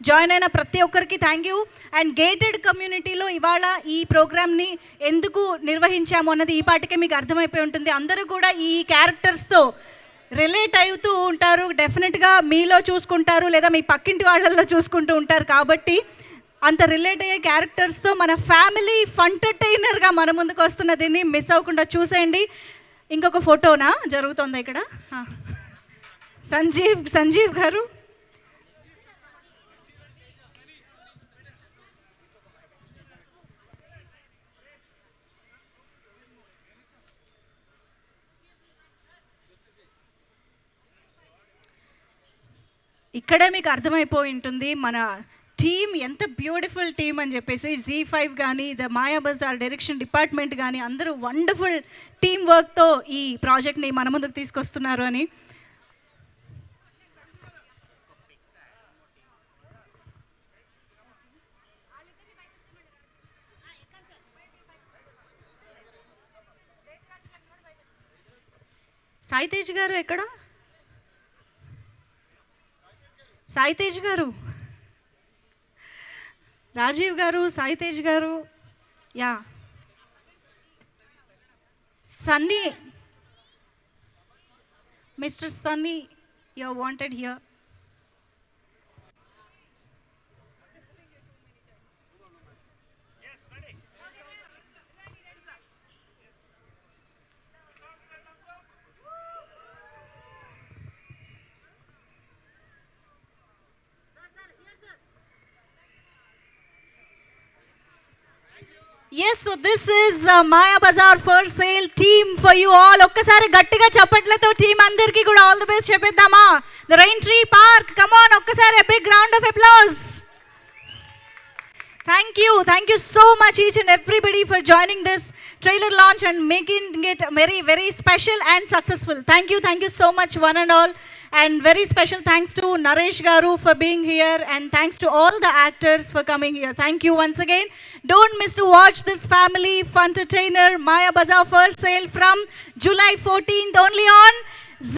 జాయిన్ అయిన ప్రతి ఒక్కరికి థ్యాంక్ యూ. అండ్ గేటెడ్ కమ్యూనిటీలో ఇవాళ ఈ ప్రోగ్రామ్ని ఎందుకు నిర్వహించాము అన్నది ఈ పాటికే మీకు అర్థమైపోయి ఉంటుంది. అందరూ కూడా ఈ క్యారెక్టర్స్తో రిలేట్ అవుతూ ఉంటారు, డెఫినెట్గా మీలో చూసుకుంటారు లేదా మీ పక్కింటి వాళ్ళల్లో చూసుకుంటూ ఉంటారు. కాబట్టి అంత రిలేట్ అయ్యే క్యారెక్టర్స్తో మన ఫ్యామిలీ ఫంటర్టైనర్గా మన ముందుకు వస్తున్న దీన్ని మిస్ అవ్వకుండా చూసేయండి. ఇంకొక ఫోటోనా జరుగుతుంది ఇక్కడ. సంజీవ్ గారు, ఇక్కడే మీకు అర్థమైపోయి ఉంటుంది మన టీమ్ ఎంత బ్యూటిఫుల్ టీమ్ అని చెప్పేసి. Z5 కానీ the Maya Bazar direction department కానీ అందరూ వండర్ఫుల్ టీమ్ వర్క్తో ఈ ప్రాజెక్ట్ని మన ముందుకు తీసుకొస్తున్నారు అని. సాయితేజ్ గారు ఎక్కడ? సాయితేజ్ గారు, రాజీవ్ గారు, సాయితేజ్ గారు, ya Sunny, mister Sunny, you are wanted here. Yes, so this is Maya Bazaar for sale team for you all. ఒక్కసారి గట్టిగా చప్పట్లతో టీమ్ అందరికీ కూడా ఆల్ ది బెస్ట్ చెప్పేద్దామా? The Rain Tree Park, come on, ఒక్కసారి a big round of applause. Thank you so much each and everybody for joining this trailer launch and making it very, very special and successful. Thank you so much one and all. And very special thanks to Naresh Garu for being here, and thanks to all the actors for coming here. Thank you once again. Don't miss to watch this family funtertainer Maya Bazaar for sale from July 14th only on